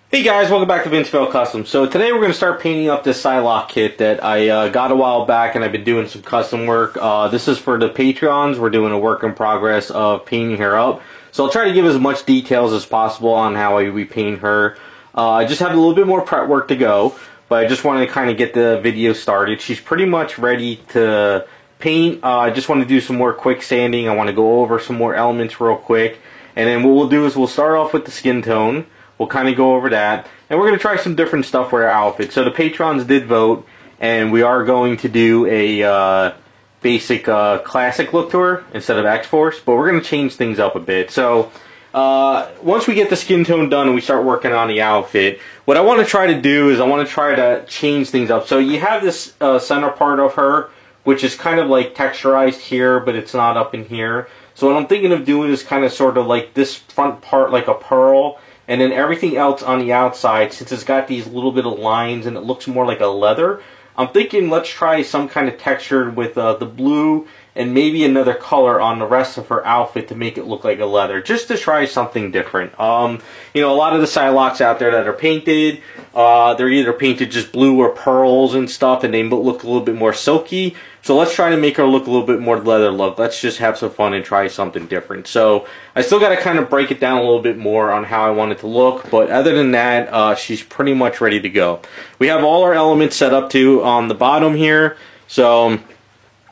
Hey guys, welcome back to Vince Bell Custom. So today we're going to start painting up this Psylocke kit that I got a while back, and I've been doing some custom work. This is for the Patreons. We're doing a work in progress of painting her up. So I'll try to give as much details as possible on how I repaint her. I just have a little bit more prep work to go, but I just wanted to kind of get the video started. She's pretty much ready to paint. I just want to do some more quick sanding. I want to go over some more elements real quick. And then what we'll do is we'll start off with the skin tone. We'll kind of go over that, and we're going to try some different stuff for our outfit. So the patrons did vote, and we are going to do a basic classic look to her instead of X-Force, but we're going to change things up a bit. So once we get the skin tone done and we start working on the outfit, what I want to try to do is I want to try to change things up. So you have this center part of her, which is kind of like texturized here, but it's not up in here. So what I'm thinking of doing is kind of sort of like this front part like a pearl, and then everything else on the outside, since it's got these little bit of lines and it looks more like a leather, I'm thinking let's try some kind of texture with the blue and maybe another color on the rest of her outfit to make it look like a leather, just to try something different. You know, a lot of the Psylockes out there that are painted, they're either painted just blue or pearls and stuff, and they look a little bit more silky. So let's try to make her look a little bit more leather look. Let's just have some fun and try something different. So I still got to kind of break it down a little bit more on how I want it to look. But other than that, she's pretty much ready to go. We have all our elements set up too on the bottom here. So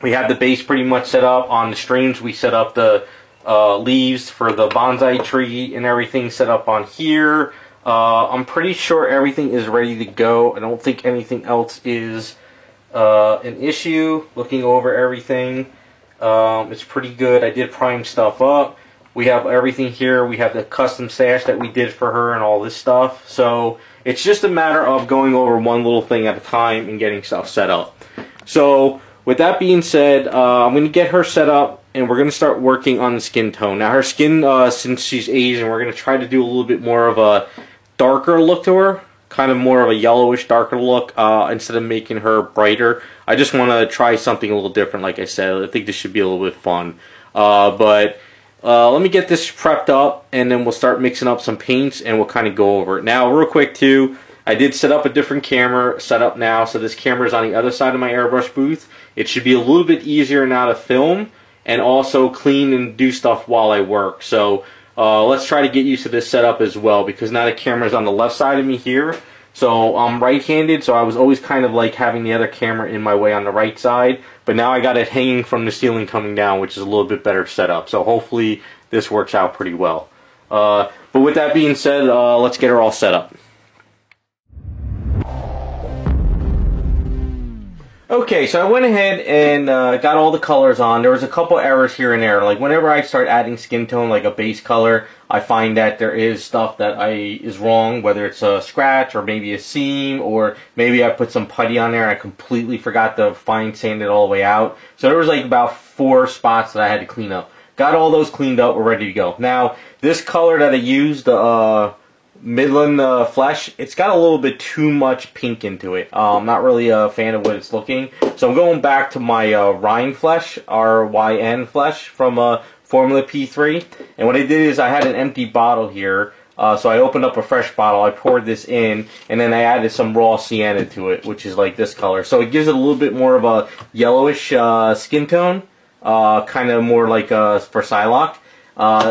we have the base pretty much set up. On the strings, we set up the leaves for the bonsai tree and everything set up on here. I'm pretty sure everything is ready to go. I don't think anything else is an issue. Looking over everything, it's pretty good. I did prime stuff up. We have everything here. We have the custom sash that we did for her and all this stuff. So it's just a matter of going over one little thing at a time and getting stuff set up. So with that being said, I'm going to get her set up, and we're going to start working on the skin tone. Now her skin, since she's Asian, we're going to try to do a little bit more of a darker look to her. Kind of more of a yellowish, darker look, instead of making her brighter. I just want to try something a little different, like I said. I think this should be a little bit fun. But let me get this prepped up, and then we'll start mixing up some paints, and we'll kind of go over it. Now, real quick, too, I did set up a different camera set up now, so this camera is on the other side of my airbrush booth. It should be a little bit easier now to film, and also clean and do stuff while I work. So let's try to get used to this setup as well, because now the camera's on the left side of me here. So I'm right-handed, so I was always kind of like having the other camera in my way on the right side. But now I got it hanging from the ceiling coming down, which is a little bit better setup. So hopefully this works out pretty well. But with that being said, let's get her all set up. Okay, so I went ahead and got all the colors on. There was a couple errors here and there. Like whenever I start adding skin tone, like a base color, I find that there is stuff that is wrong, whether it's a scratch or maybe a seam, or maybe I put some putty on there and I completely forgot to fine sand it all the way out. So there was like about 4 spots that I had to clean up. Got all those cleaned up, we're ready to go. Now, this color that I used, Midland Flesh, it's got a little bit too much pink into it. I'm not really a fan of what it's looking. So I'm going back to my Ryn Flesh, R-Y-N Flesh from Formula P3. And what I did is I had an empty bottle here. So I opened up a fresh bottle, I poured this in, and then I added some raw sienna to it, which is like this color. So it gives it a little bit more of a yellowish skin tone, kind of more like for Psylocke.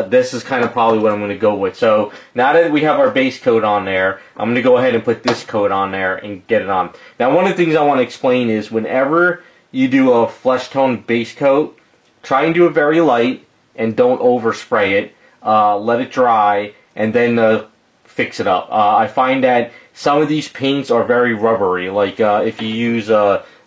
This is kind of probably what I'm going to go with. So now that we have our base coat on there, I'm going to go ahead and put this coat on there and get it on. Now one of the things I want to explain is whenever you do a flesh tone base coat, try and do it very light and don't overspray it. Let it dry and then fix it up. I find that some of these paints are very rubbery. Like if you use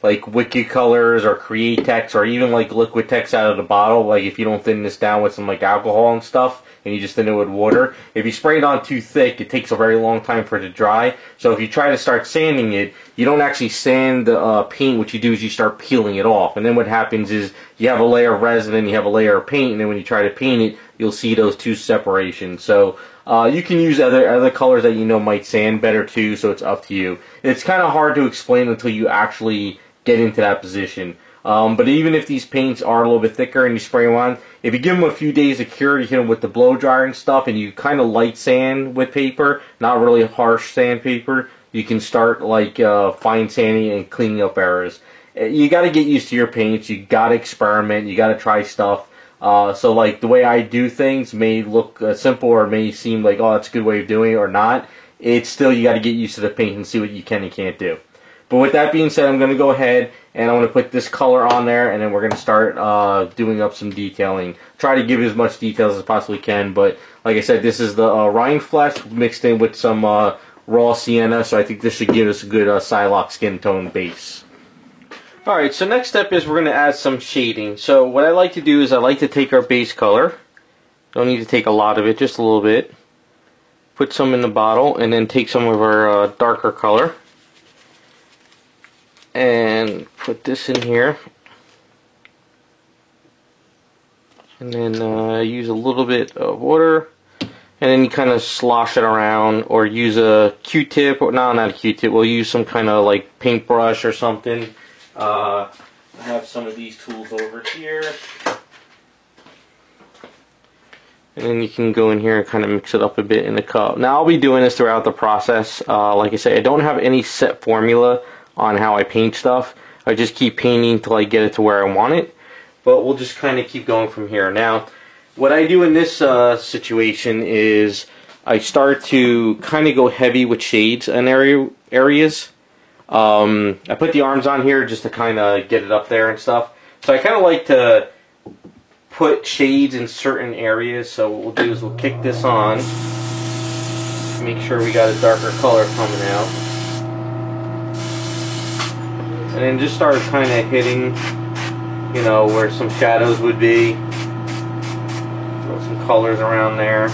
like Wicked Colors or Createx or even like Liquitex out of the bottle, like if you don't thin this down with some like alcohol and stuff and you just thin it with water, if you spray it on too thick, it takes a very long time for it to dry. So if you try to start sanding it, you don't actually sand the paint. What you do is you start peeling it off, and then what happens is you have a layer of resin and you have a layer of paint, and then when you try to paint it, you'll see those two separations. So you can use other colors that you know might sand better too, so it's up to you. It's kind of hard to explain until you actually get into that position. But even if these paints are a little bit thicker and you spray them on, if you give them a few days to cure, you hit them with the blow drying stuff, and you kind of light sand with paper, not really harsh sandpaper, you can start like fine sanding and cleaning up errors. You got to get used to your paints. You got to experiment. You got to try stuff. So like the way I do things may look simple or may seem like, oh, that's a good way of doing it or not. It's still, you got to get used to the paint and see what you can and can't do. But with that being said, I'm going to go ahead and I'm going to put this color on there, and then we're going to start doing up some detailing. Try to give as much details as I possibly can, but like I said, this is the Rhineflex mixed in with some raw sienna, so I think this should give us a good Psylocke skin tone base. Alright, so next step is we're going to add some shading. So what I like to do is I like to take our base color. Don't need to take a lot of it, just a little bit. Put some in the bottle, and then take some of our darker color. And put this in here. And then use a little bit of water. And then you kind of slosh it around, or use a Q-tip, or no, not a Q-tip, we'll use some kind of like paintbrush or something. I have some of these tools over here. And then you can go in here and kind of mix it up a bit in the cup. Now I'll be doing this throughout the process. Like I say, I don't have any set formula on how I paint stuff. I just keep painting till I get it to where I want it. But we'll just kind of keep going from here. Now, what I do in this situation is I start to kind of go heavy with shades in areas. I put the arms on here just to kind of get it up there and stuff. So I kind of like to put shades in certain areas. So what we'll do is we'll kick this on. Make sure we got a darker color coming out. And then just start kind of hitting, you know, where some shadows would be. Throw some colors around there.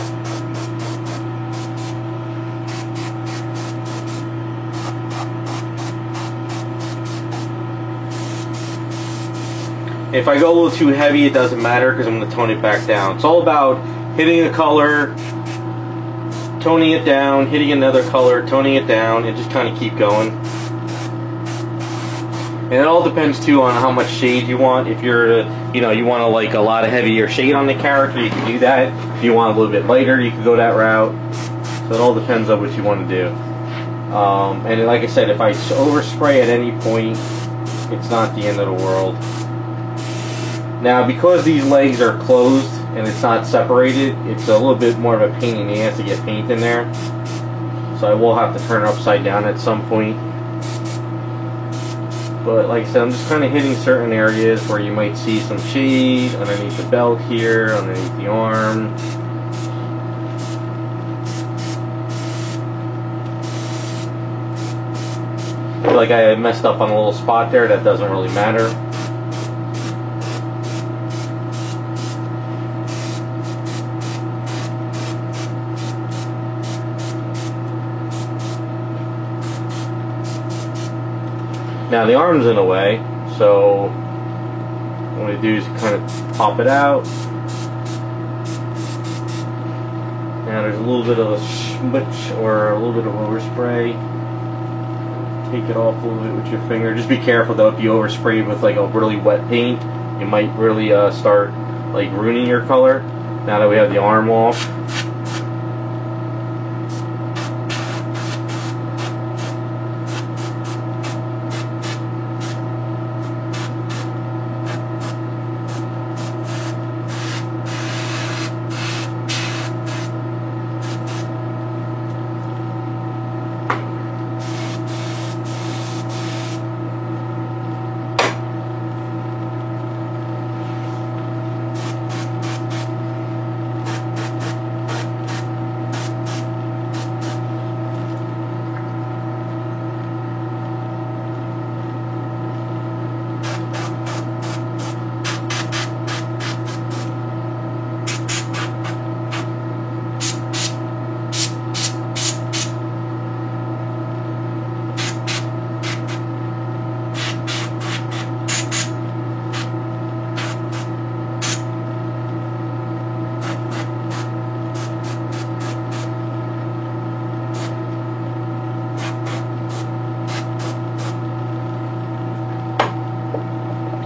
If I go a little too heavy, it doesn't matter because I'm going to tone it back down. It's all about hitting a color, toning it down, hitting another color, toning it down, and just kind of keep going. And it all depends too on how much shade you want. If you're, you know, you want to like a lot of heavier shade on the character, you can do that. If you want a little bit lighter, you can go that route. So it all depends on what you want to do. And like I said, if I overspray at any point, it's not the end of the world. Now, because these legs are closed and it's not separated, it's a little bit more of a pain in the ass to get paint in there. So I will have to turn it upside down at some point. But like I said, I'm just kind of hitting certain areas where you might see some shade underneath the belt here, underneath the arm. I feel like I messed up on a little spot there. That doesn't really matter. Now the arm's in the way, so what I do is kind of pop it out. Now there's a little bit of a smudge or a little bit of overspray. Take it off a little bit with your finger. Just be careful though, if you overspray with like a really wet paint, you might really start like ruining your color. Now that we have the arm off.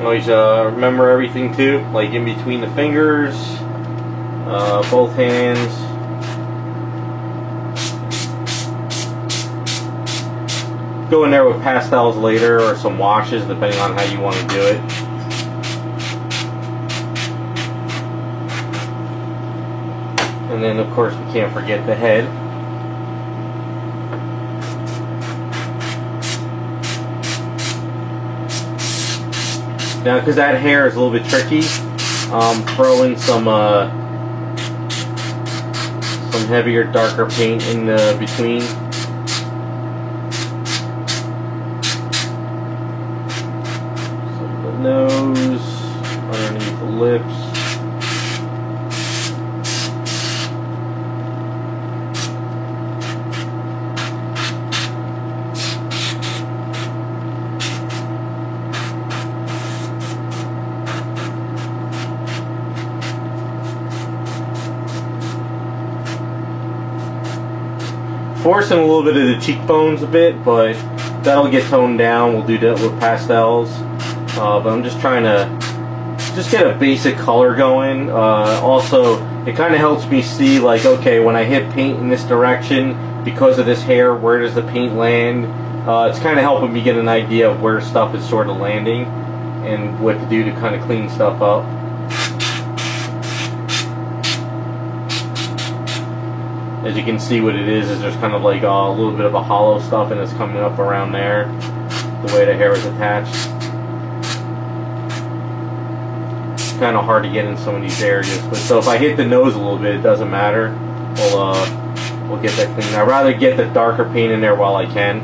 Always remember everything too, like in between the fingers, both hands. Go in there with pastels later or some washes depending on how you want to do it. And then of course we can't forget the head. Now because that hair is a little bit tricky, throw in some heavier, darker paint in the between. Nose, underneath the lips. Forcing a little bit of the cheekbones a bit, but that'll get toned down. We'll do that with pastels. But I'm just trying to get a basic color going. Also, it kind of helps me see, like, okay, when I hit paint in this direction, because of this hair, where does the paint land? It's kind of helping me get an idea of where stuff is sort of landing and what to do to kind of clean stuff up. As you can see, what it is there's kind of like a little bit of a hollow stuff, and it's coming up around there, the way the hair is attached. Kind of hard to get in some of these areas, but so if I hit the nose a little bit, it doesn't matter. We'll get that clean. I'd rather get the darker paint in there while I can.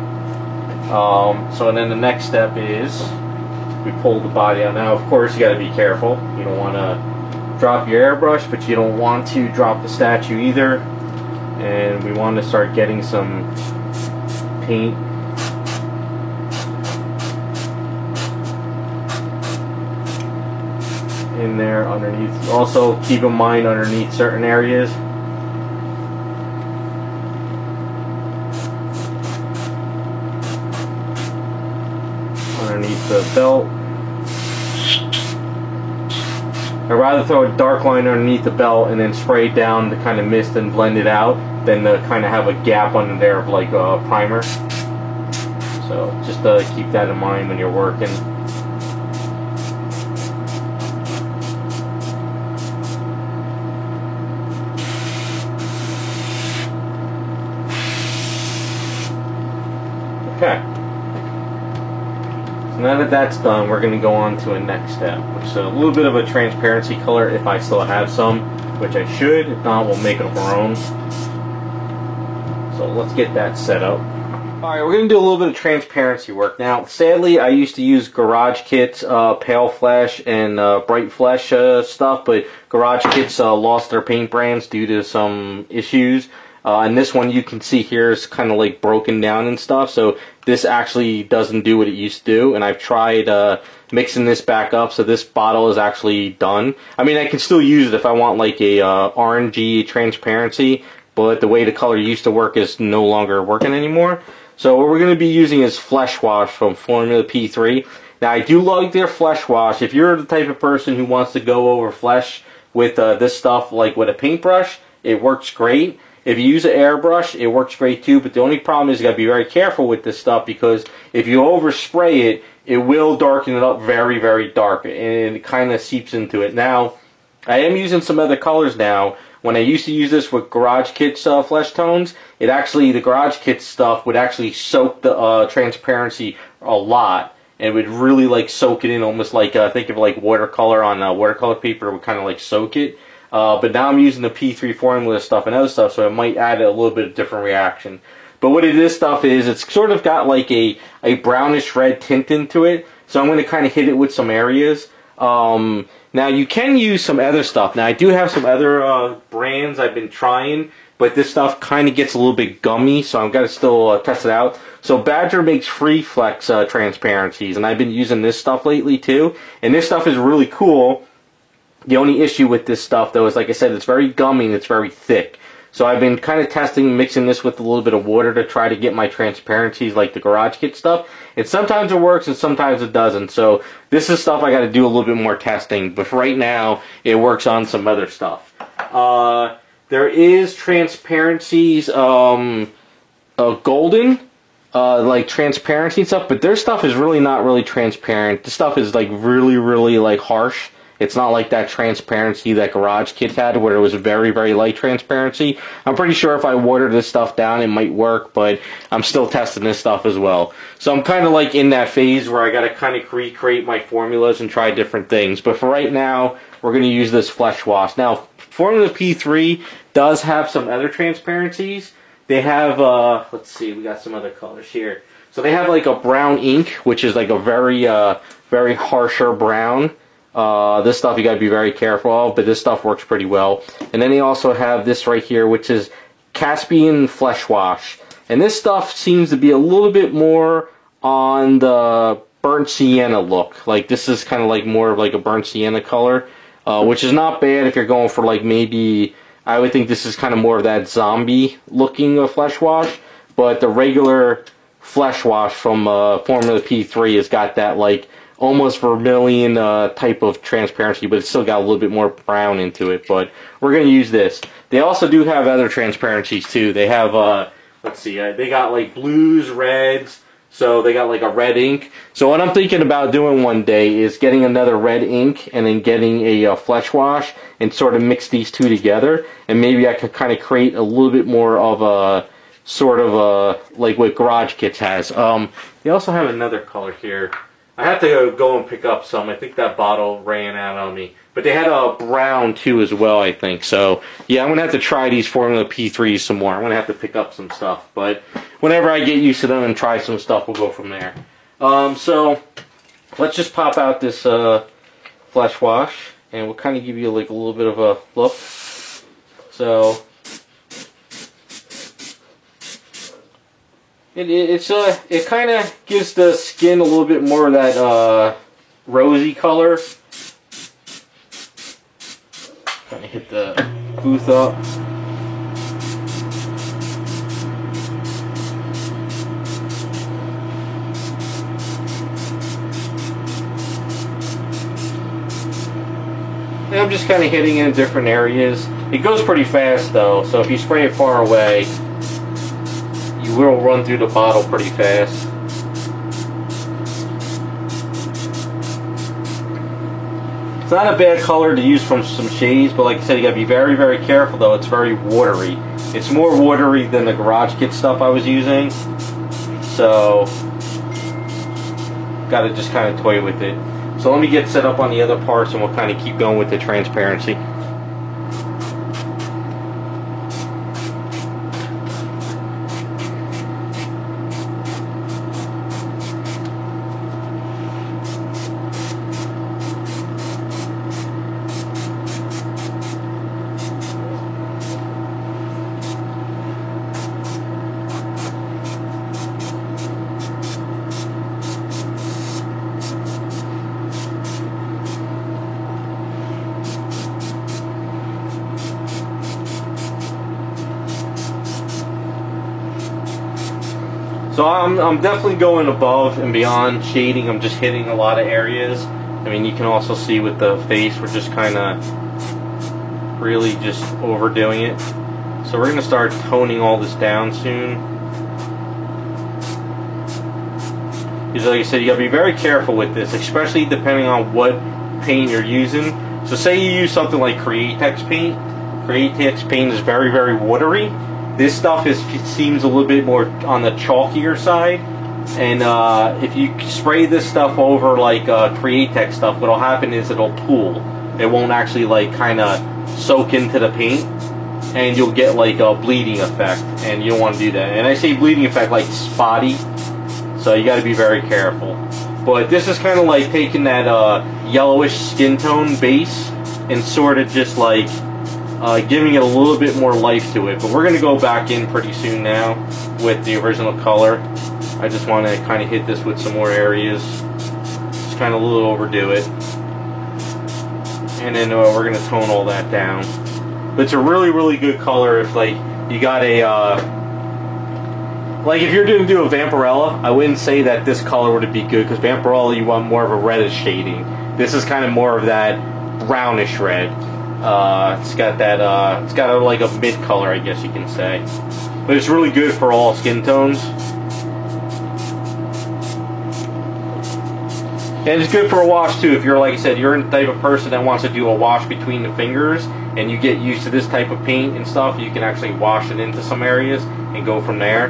So then the next step is we pull the body out. Now, of course, you got to be careful. You don't want to drop your airbrush, but you don't want to drop the statue either. And we want to start getting some paint in there underneath. Also keep in mind underneath certain areas. Underneath the belt. I'd rather throw a dark line underneath the belt and then spray it down to kind of mist and blend it out than to kind of have a gap under there of like a primer. So just keep that in mind when you're working. Okay. So now that that's done, we're going to go on to a next step, which is a little bit of a transparency color if I still have some, which I should. If not, we'll make up our own. So let's get that set up. Alright, we're going to do a little bit of transparency work. Now, sadly, I used to use Garage Kit's Pale Flesh and Bright Flesh stuff, but Garage Kit's lost their paint brands due to some issues. And this one you can see here is kind of like broken down and stuff, so this actually doesn't do what it used to do. And I've tried mixing this back up, so this bottle is actually done. I mean, I can still use it if I want like a orangey transparency, but the way the color used to work is no longer working anymore. So what we're going to be using is Flesh Wash from Formula P3. Now, I do like their Flesh Wash. If you're the type of person who wants to go over flesh with this stuff, like with a paintbrush, it works great. If you use an airbrush, it works great too, but the only problem is you got to be very careful with this stuff, because if you overspray it, it will darken it up very, very dark, and it kind of seeps into it. Now, I am using some other colors now. When I used to use this with Garage Kit's flesh tones, it actually, the Garage Kit stuff would actually soak the transparency a lot, and it would really like soak it in, almost like, think of like watercolor on watercolor paper, it would kind of like soak it. But now I'm using the P3 formula stuff and other stuff, so it might add a little bit of different reaction. But what this stuff is, it's sort of got like a brownish red tint into it, so I'm going to kind of hit it with some areas. Now you can use some other stuff. Now I do have some other brands I've been trying, but this stuff kind of gets a little bit gummy, so I've got to still test it out. So Badger makes Free Flex transparencies, and I've been using this stuff lately too, and this stuff is really cool. The only issue with this stuff, though, is, like I said, it's very gummy and it's very thick. So I've been kind of testing, mixing this with a little bit of water to try to get my transparencies like the Garage Kit stuff. And sometimes it works and sometimes it doesn't. So this is stuff I got to do a little bit more testing. But for right now, it works on some other stuff. There is transparencies, golden, like transparency stuff, but their stuff is really not really transparent. This stuff is like really, really like harsh. It's not like that transparency that Garage Kit had where it was a very, very light transparency. I'm pretty sure if I watered this stuff down it might work, but I'm still testing this stuff as well. So I'm kind of like in that phase where I got to kind of recreate my formulas and try different things. But for right now, we're going to use this Flesh Wash. Now, Formula P3 does have some other transparencies. They have, let's see, we got some other colors here. So they have like a brown ink, which is like a very, very harsher brown. This stuff you gotta be very careful of, but this stuff works pretty well. And then they also have this right here, which is Caspian Flesh Wash. And this stuff seems to be a little bit more on the burnt sienna look. Like this is kind of like more of like a burnt sienna color, which is not bad if you're going for like maybe, I would think this is kind of more of that zombie looking Flesh Wash. But the regular Flesh Wash from Formula P3 has got that like almost vermilion type of transparency, but it's still got a little bit more brown into it. But we're going to use this. They also do have other transparencies too. They have, let's see, they got like blues, reds, so they got like a red ink. So what I'm thinking about doing one day is getting another red ink and then getting a Flesh Wash and sort of mix these two together. And maybe I could kind of create a little bit more of a sort of like what Garage Kits has. They also have another color here. I have to go and pick up some. I think that bottle ran out on me. But they had a brown too as well, I think. So, yeah, I'm going to have to try these Formula P3s some more. I'm going to have to pick up some stuff. But whenever I get used to them and try some stuff, we'll go from there. So, let's just pop out this Flesh Wash. And we'll kind of give you like a little bit of a look. So, it kind of gives the skin a little bit more of that rosy color. Kind of hit the booth up. And I'm just kind of hitting it in different areas. It goes pretty fast though, so if you spray it far away, you will run through the bottle pretty fast. It's not a bad color to use from some shades, but like I said, you gotta be very, very careful though. It's very watery. It's more watery than the Garage Kit stuff I was using. So, gotta just kind of toy with it. So let me get set up on the other parts and we'll kind of keep going with the transparency. So I'm definitely going above and beyond shading. I'm just hitting a lot of areas. I mean, you can also see with the face, we're just kind of really just overdoing it. So we're going to start toning all this down soon. Because like I said, you got to be very careful with this, especially depending on what paint you're using. So say you use something like Createx paint. Createx paint is very, very watery. This stuff seems a little bit more on the chalkier side, and if you spray this stuff over like Createx stuff, what'll happen is it'll pool. It won't actually like kind of soak into the paint, and you'll get like a bleeding effect, and you don't want to do that. And I say bleeding effect like spotty, so you got to be very careful. But this is kind of like taking that yellowish skin tone base and sort of just like giving it a little bit more life to it. But we're going to go back in pretty soon now with the original color. I just want to kind of hit this with some more areas. Just kind of a little overdo it. And then we're going to tone all that down. but it's a really, really good color if like you got a like if you're going to do a Vampirella, I wouldn't say that this color would be good, because Vampirella you want more of a reddish shading. This is kind of more of that brownish red. It's got that it's got like a mid color, I guess you can say, but it's really good for all skin tones. And it's good for a wash too. If you're, like I said, you're the type of person that wants to do a wash between the fingers and you get used to this type of paint and stuff, you can actually wash it into some areas and go from there.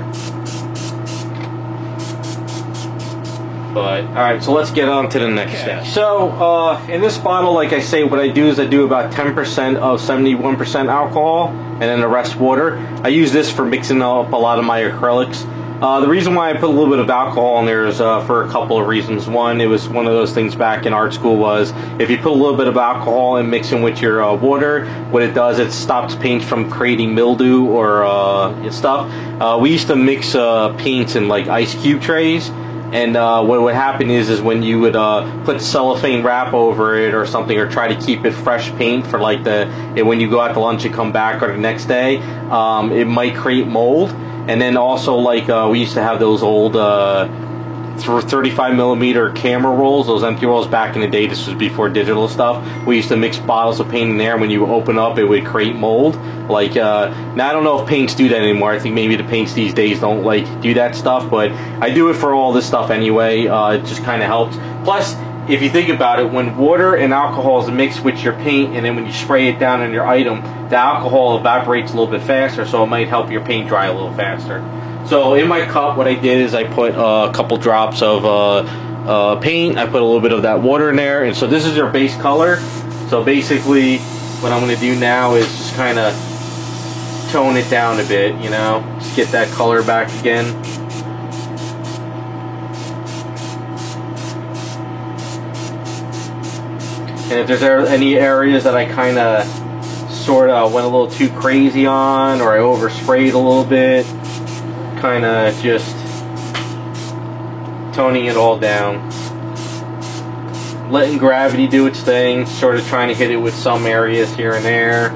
But alright, so let's get on to the next step. So in this bottle, like I say, what I do is I do about 10% of 71% alcohol and then the rest water. I use this for mixing up a lot of my acrylics. The reason why I put a little bit of alcohol in there is for a couple of reasons. One, it was one of those things back in art school was if you put a little bit of alcohol and mix in with your water, what it does, it stops paints from creating mildew or stuff. We used to mix paints in like ice cube trays, and what would happen is when you would put cellophane wrap over it or something, or try to keep it fresh paint for like when you go out to lunch and come back or the next day, it might create mold. And then also, like, we used to have those old 35mm camera rolls, those empty rolls back in the day. This was before digital stuff. We used to mix bottles of paint in there. When you open up, it would create mold. Like, now I don't know if paints do that anymore. I think maybe the paints these days don't, like, do that stuff. But I do it for all this stuff anyway. It just kind of helps. Plus, if you think about it, when water and alcohol is mixed with your paint, and then when you spray it down on your item, the alcohol evaporates a little bit faster, so it might help your paint dry a little faster. So in my cup, what I did is I put a couple drops of paint. I put a little bit of that water in there, and so this is your base color. So basically, what I'm going to do now is just kind of tone it down a bit, you know, just get that color back again. And if there's any areas that I kind of sort of went a little too crazy on, or I oversprayed a little bit, kind of just toning it all down. Letting gravity do its thing, sort of trying to hit it with some areas here and there.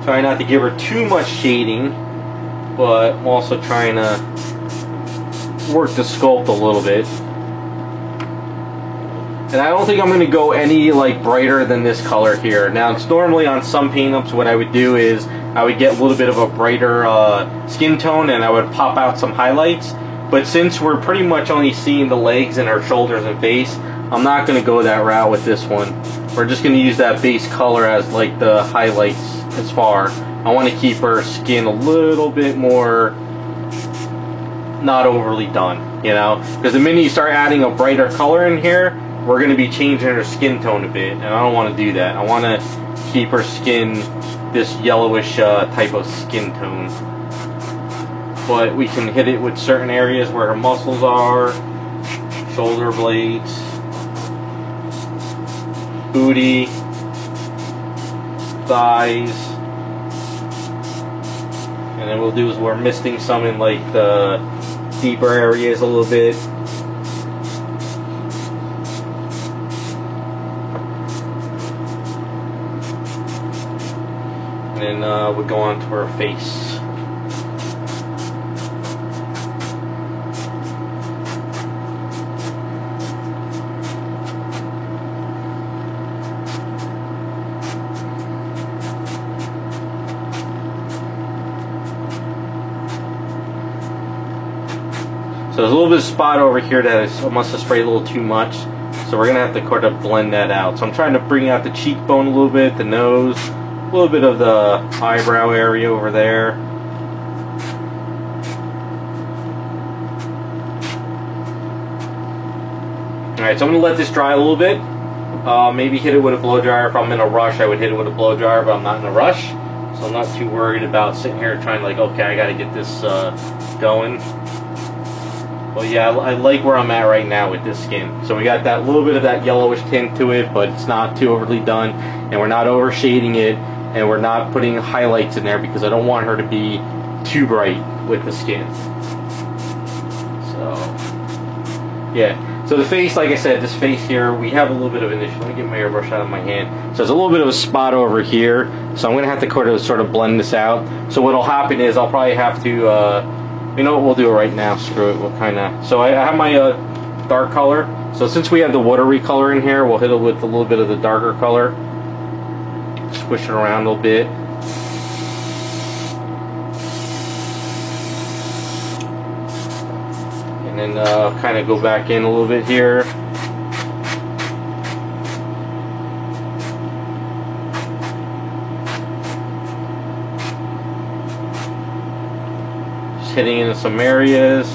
Try not to give her too much shading, but I'm also trying to work the sculpt a little bit. And I don't think I'm going to go any like brighter than this color here. Now, it's normally on some paint ups, what I would do is I would get a little bit of a brighter skin tone, and I would pop out some highlights. But since we're pretty much only seeing the legs and her shoulders and face, I'm not going to go that route with this one. We're just going to use that base color as like the highlights as far. I want to keep her skin a little bit more not overly done, you know, because the minute you start adding a brighter color in here, we're going to be changing her skin tone a bit, and I don't want to do that. I want to keep her skin this yellowish type of skin tone. But we can hit it with certain areas where her muscles are, shoulder blades, booty, thighs, and then we'll do is we're misting some in like the deeper areas a little bit. And then we'll go on to her face. So there's a little bit of spot over here that I must have sprayed a little too much. So we're going to have to kind of blend that out. So I'm trying to bring out the cheekbone a little bit, the nose, a little bit of the eyebrow area over there. Alright, so I'm going to let this dry a little bit. Maybe hit it with a blow dryer. If I'm in a rush, I would hit it with a blow dryer, but I'm not in a rush. So I'm not too worried about sitting here trying like, okay, I got to get this going. Well, yeah, I like where I'm at right now with this skin. So we got that little bit of that yellowish tint to it, but it's not too overly done, and we're not over shading it, and we're not putting highlights in there because I don't want her to be too bright with the skin. So, yeah. So the face, like I said, this face here, we have a little bit of an issue. Let me get my airbrush out of my hand. So there's a little bit of a spot over here. So I'm going to have to sort of blend this out. So what'll happen is I'll probably have to, you know what, we'll do it right now. Screw it. We'll kind of, so I have my dark color. So since we have the watery color in here, we'll hit it with a little bit of the darker color. Squish it around a little bit. And then kind of go back in a little bit here. Just hitting into some areas.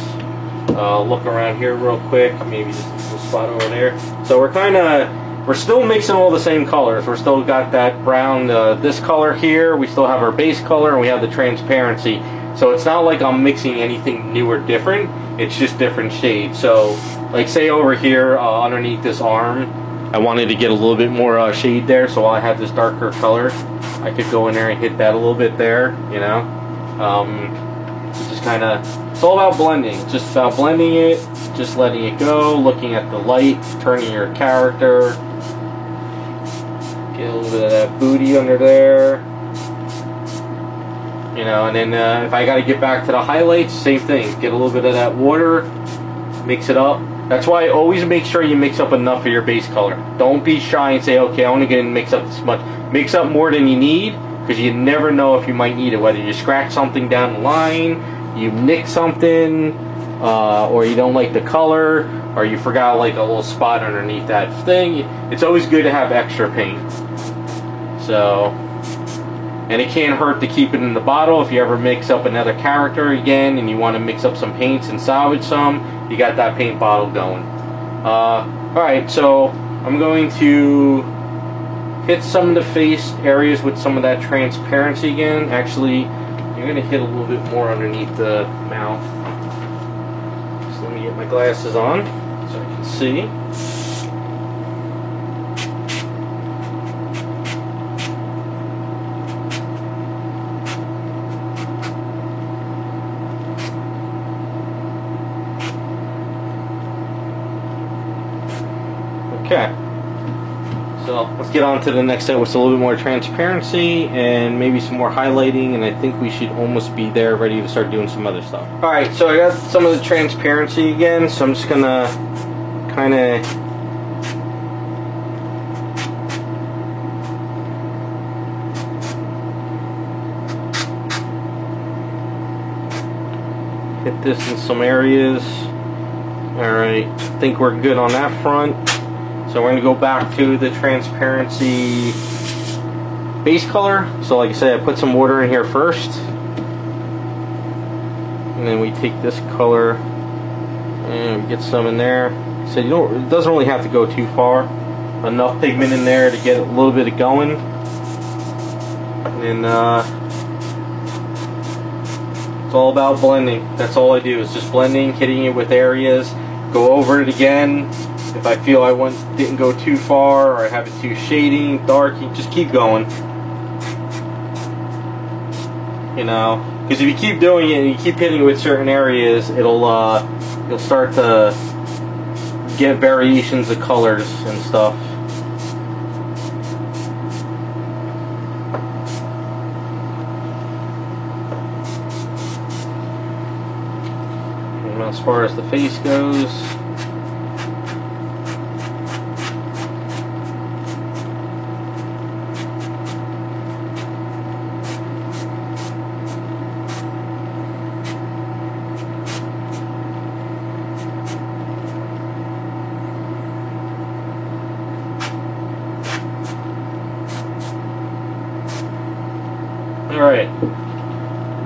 Look around here real quick. Maybe just a little spot over there. So we're still mixing all the same colors. We're still got that brown, this color here. We still have our base color, and we have the transparency. So it's not like I'm mixing anything new or different. It's just different shades. So, like say over here underneath this arm, I wanted to get a little bit more shade there. So while I have this darker color, I could go in there and hit that a little bit there. You know, just kind of. It's all about blending. It's just about blending it, just letting it go, looking at the light, turning your character. Get a little bit of that booty under there. You know, and then if I got to get back to the highlights, same thing. Get a little bit of that water, mix it up. That's why always make sure you mix up enough of your base color. Don't be shy and say, okay, I'm only going to mix up this much. Mix up more than you need, because you never know if you might need it. Whether you scratch something down the line, you nick something, or you don't like the color, or you forgot like a little spot underneath that thing. It's always good to have extra paint. So, and it can't hurt to keep it in the bottle. If you ever mix up another character again and you want to mix up some paints and salvage some, you got that paint bottle going. Alright, so I'm going to hit some of the face areas with some of that transparency again. Actually, you're going to hit a little bit more underneath the mouth. So let me get my glasses on so I can see. Okay, so let's get on to the next step with a little bit more transparency and maybe some more highlighting, and I think we should almost be there ready to start doing some other stuff. Alright, so I got some of the transparency again, so I'm just gonna kind of hit this in some areas. Alright, I think we're good on that front. So we're going to go back to the transparency base color. So like I said, I put some water in here first. And then we take this color and we get some in there. So you don't, it doesn't really have to go too far. Enough pigment in there to get a little bit of going. And it's all about blending. That's all I do, is just blending, hitting it with areas, go over it again. If I feel I didn't go too far, or I have it too shady, dark, you just keep going. You know, because if you keep doing it and you keep hitting it with certain areas, you'll start to get variations of colors and stuff. And as far as the face goes, alright,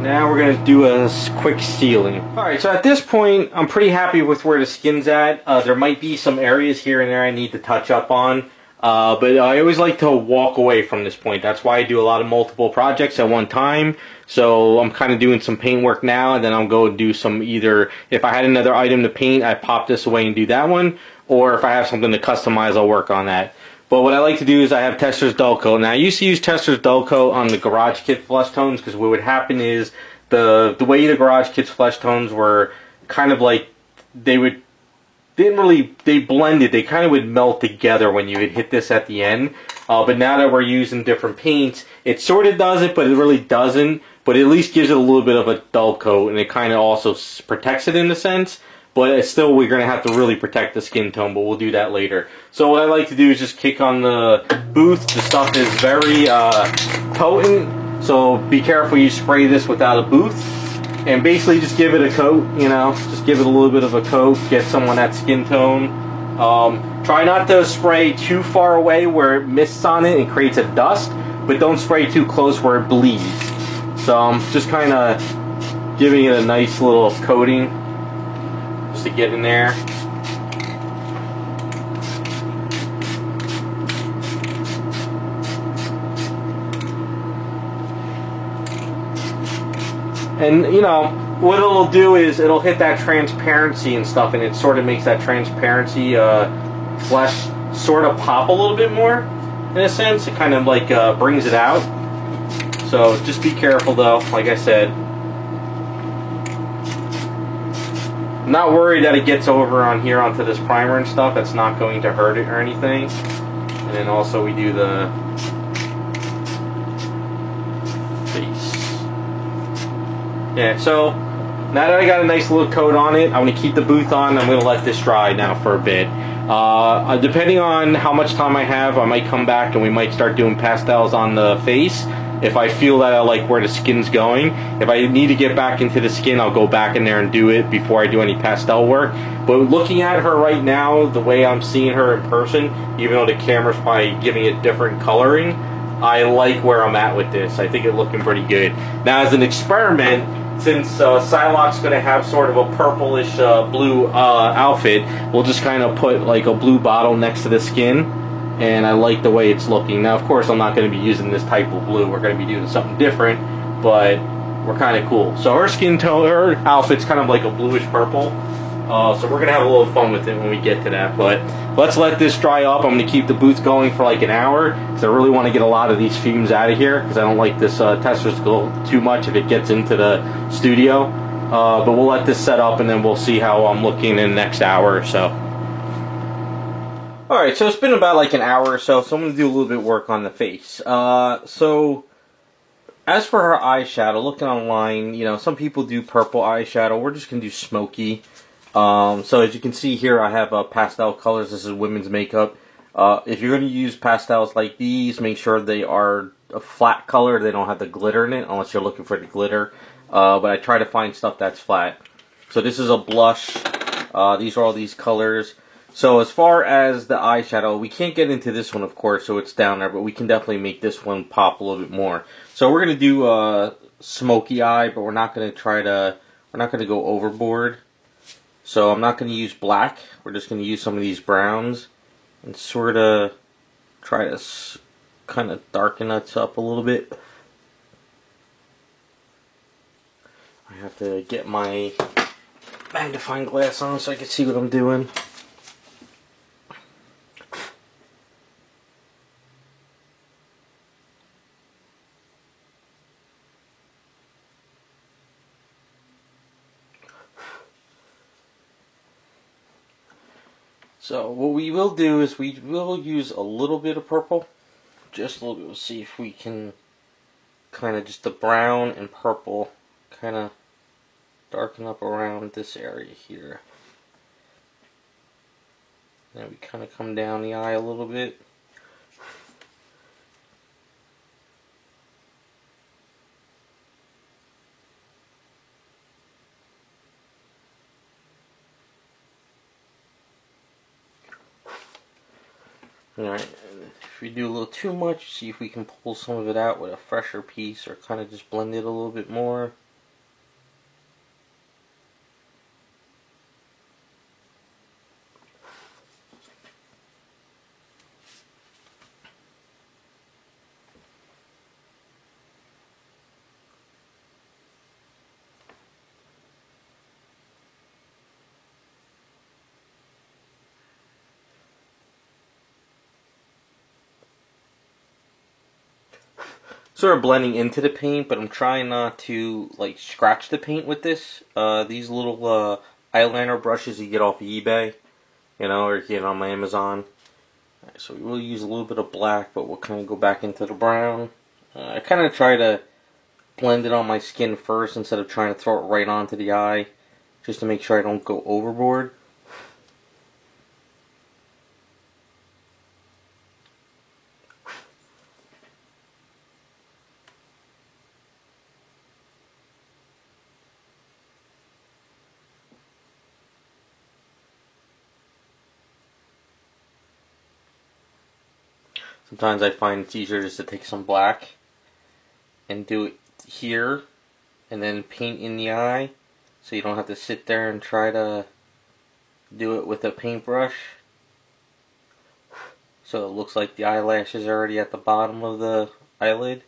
now we're going to do a quick sealing. Alright, so at this point, I'm pretty happy with where the skin's at. There might be some areas here and there I need to touch up on. But I always like to walk away from this point. That's why I do a lot of multiple projects at one time. So I'm kind of doing some paint work now, and then I'll go do some, either if I had another item to paint, I pop this away and do that one. Or if I have something to customize, I'll work on that. But what I like to do is I have Testors Dull Coat. Now I used to use Testors Dull Coat on the Garage Kit flush tones, because what would happen is the way the Garage Kids flesh tones were kind of like they blended. They kind of would melt together when you would hit this at the end. But now that we're using different paints, it sort of does it, but it really doesn't. But it at least gives it a little bit of a dull coat, and it kind of also protects it in a sense. But it's still, we're going to have to really protect the skin tone, but we'll do that later. So what I like to do is just kick on the booth. The stuff is very potent, so be careful you spray this without a booth. And basically just give it a coat, you know, just give it a little bit of a coat, get someone that skin tone. Try not to spray too far away where it mists on it and creates a dust, but don't spray too close where it bleeds. So I'm just kind of giving it a nice little coating just to get in there. And, you know, what it'll do is it'll hit that transparency and stuff, and it sort of makes that transparency flesh sort of pop a little bit more, in a sense. It kind of, like, brings it out. So just be careful, though, like I said. I'm not worried that it gets over on here onto this primer and stuff. That's not going to hurt it or anything. And then also we do the face. Yeah, so now that I got a nice little coat on it, I'm going to keep the booth on. I'm going to let this dry now for a bit. Depending on how much time I have, I might come back and we might start doing pastels on the face. If I feel that I like where the skin's going. If I need to get back into the skin, I'll go back in there and do it before I do any pastel work. But looking at her right now, the way I'm seeing her in person, even though the camera's probably giving it different coloring, I like where I'm at with this. I think it's looking pretty good. Now, as an experiment, since Psylocke's going to have sort of a purplish blue outfit, we'll just kind of put like a blue bottle next to the skin. And I like the way it's looking. Now, of course, I'm not going to be using this type of blue. We're going to be doing something different, but we're kind of cool. So her skin tone, her outfit's kind of like a bluish purple. So we're going to have a little fun with it when we get to that. But let's let this dry up. I'm going to keep the booth going for like an hour because I really want to get a lot of these fumes out of here because I don't like this tester to go too much if it gets into the studio. But we'll let this set up and then we'll see how I'm looking in the next hour or so. Alright, so it's been about like an hour or so, so I'm going to do a little bit of work on the face. So, as for her eyeshadow, looking online, you know, some people do purple eyeshadow. We're just going to do smoky. So as you can see here, I have pastel colors. This is women's makeup. If you're going to use pastels like these, make sure they are a flat color. They don't have the glitter in it, unless you're looking for the glitter. But I try to find stuff that's flat. So this is a blush. These are all these colors. So as far as the eyeshadow, we can't get into this one, of course, so it's down there, but we can definitely make this one pop a little bit more. So we're going to do a smoky eye, but we're not going to go overboard. So I'm not going to use black. We're just going to use some of these browns and sort of try to kind of darken us up a little bit. I have to get my magnifying glass on so I can see what I'm doing. So what we will do is we will use a little bit of purple, just a little bit. We'll see if we can kind of just the brown and purple kind of darken up around this area here. Then we kind of come down the eye a little bit. Alright, if we do a little too much, see if we can pull some of it out with a fresher piece or kind of just blend it a little bit more. sort of blending into the paint, but I'm trying not to like scratch the paint with this. These little eyeliner brushes you get off of eBay, you know, or you get on my Amazon. Right, so we will use a little bit of black, but we'll kind of go back into the brown. I kind of try to blend it on my skin first instead of trying to throw it right onto the eye, just to make sure I don't go overboard. Sometimes I find it's easier just to take some black and do it here and then paint in the eye, so you don't have to sit there and try to do it with a paintbrush. So it looks like the eyelash is already at the bottom of the eyelid.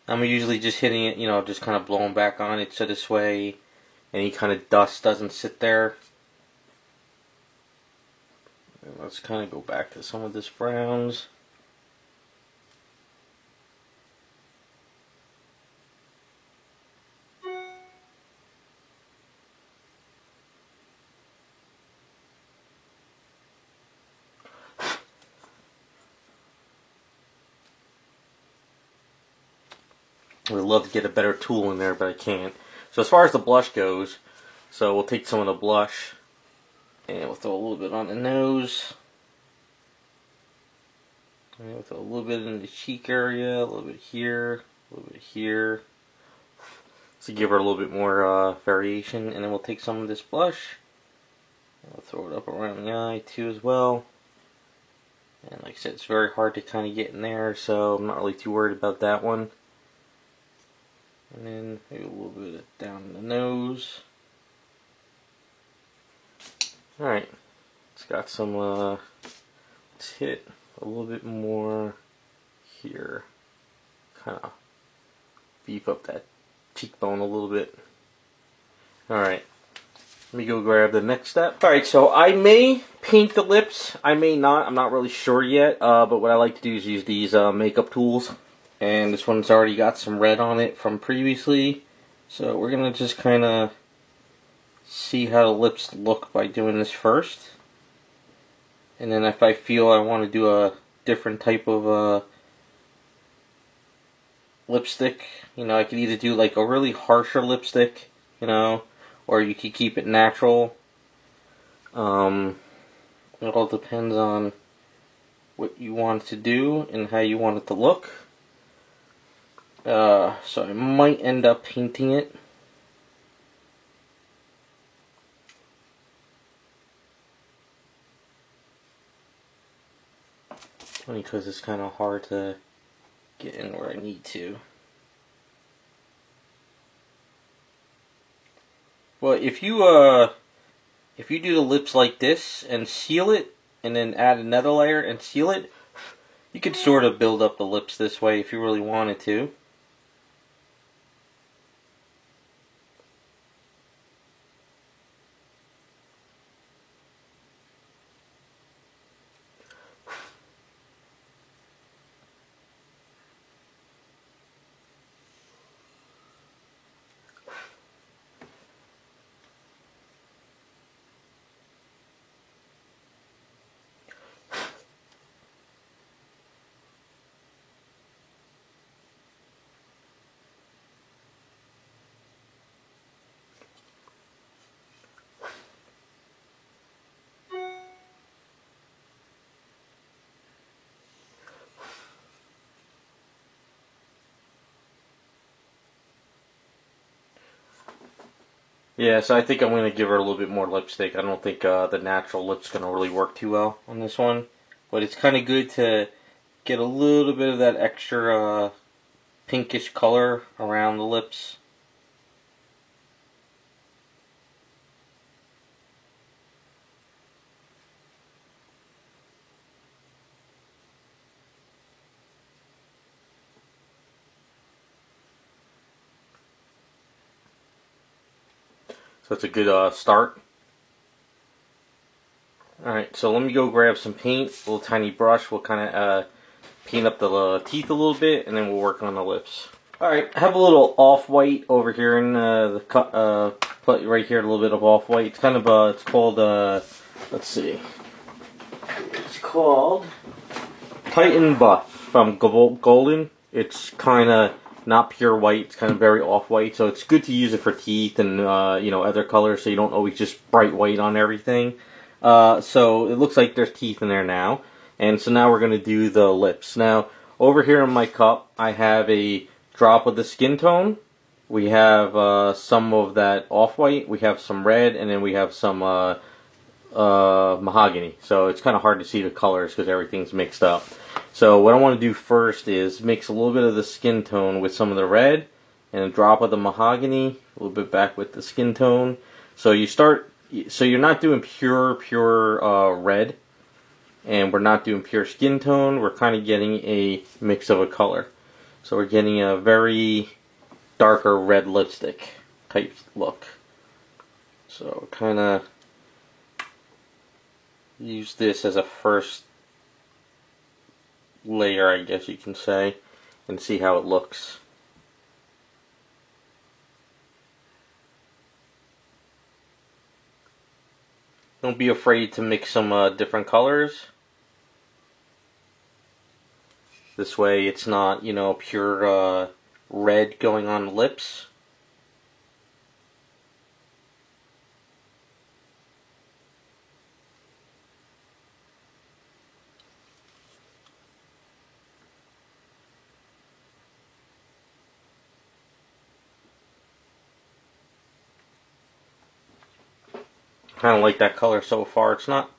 I'm usually just hitting it, you know, just kind of blowing back on it so this way any kind of dust doesn't sit there. And let's kind of go back to some of this browns. I would love to get a better tool in there, but I can't. So as far as the blush goes, so we'll take some of the blush and we'll throw a little bit on the nose. And we'll throw a little bit in the cheek area, a little bit here, a little bit here. To give her a little bit more variation. And then we'll take some of this blush. And we'll throw it up around the eye too as well. And like I said, it's very hard to kind of get in there, so I'm not really too worried about that one. And then maybe a little bit down the nose. Alright, it's got some, let's hit a little bit more here. Kind of beef up that cheekbone a little bit. Alright, let me go grab the next step. Alright, so I may paint the lips, I may not, I'm not really sure yet, but what I like to do is use these makeup tools. And this one's already got some red on it from previously. So we're going to just kind of see how the lips look by doing this first. And then if I feel I want to do a different type of lipstick, you know, I could either do like a really harsher lipstick, you know, or you could keep it natural. It all depends on what you want to do and how you want it to look. So I might end up painting it. Only because it's kind of hard to get in where I need to. Well, if you do the lips like this and seal it, and then add another layer and seal it, you could sort of build up the lips this way if you really wanted to. Yeah, so I think I'm going to give her a little bit more lipstick. I don't think the natural lip's going to really work too well on this one. But it's kind of good to get a little bit of that extra pinkish color around the lips. So it's a good start. Alright, Alright, so let me go grab some paint, a little tiny brush. We'll kind of paint up the teeth a little bit, and then we'll work on the lips. Alright, I have a little off-white over here in the cut, right here, a little bit of off-white. It's kind of, it's called, let's see. It's called Titan Buff from Golden. It's kind of not pure white, it's kind of very off-white, so it's good to use it for teeth and, you know, other colors, so you don't always just bright white on everything. So it looks like there's teeth in there now. And so now we're going to do the lips. Now, over here in my cup, I have a drop of the skin tone. We have some of that off-white, we have some red, and then we have some mahogany. So it's kind of hard to see the colors because everything's mixed up. So what I want to do first is mix a little bit of the skin tone with some of the red, and a drop of the mahogany, a little bit back with the skin tone. So you start, so you're not doing pure red, and we're not doing pure skin tone. We're kind of getting a mix of a color. So we're getting a very darker red lipstick type look. So kind of use this as a first layer, I guess you can say, and see how it looks. Don't be afraid to mix some different colors. This way it's not, you know, pure red going on the lips. Kind of like that color so far. It's not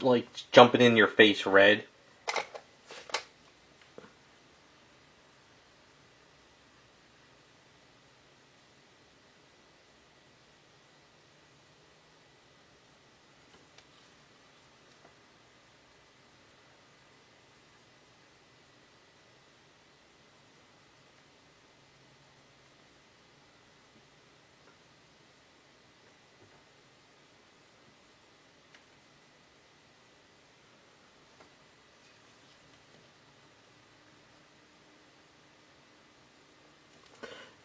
like jumping in your face red.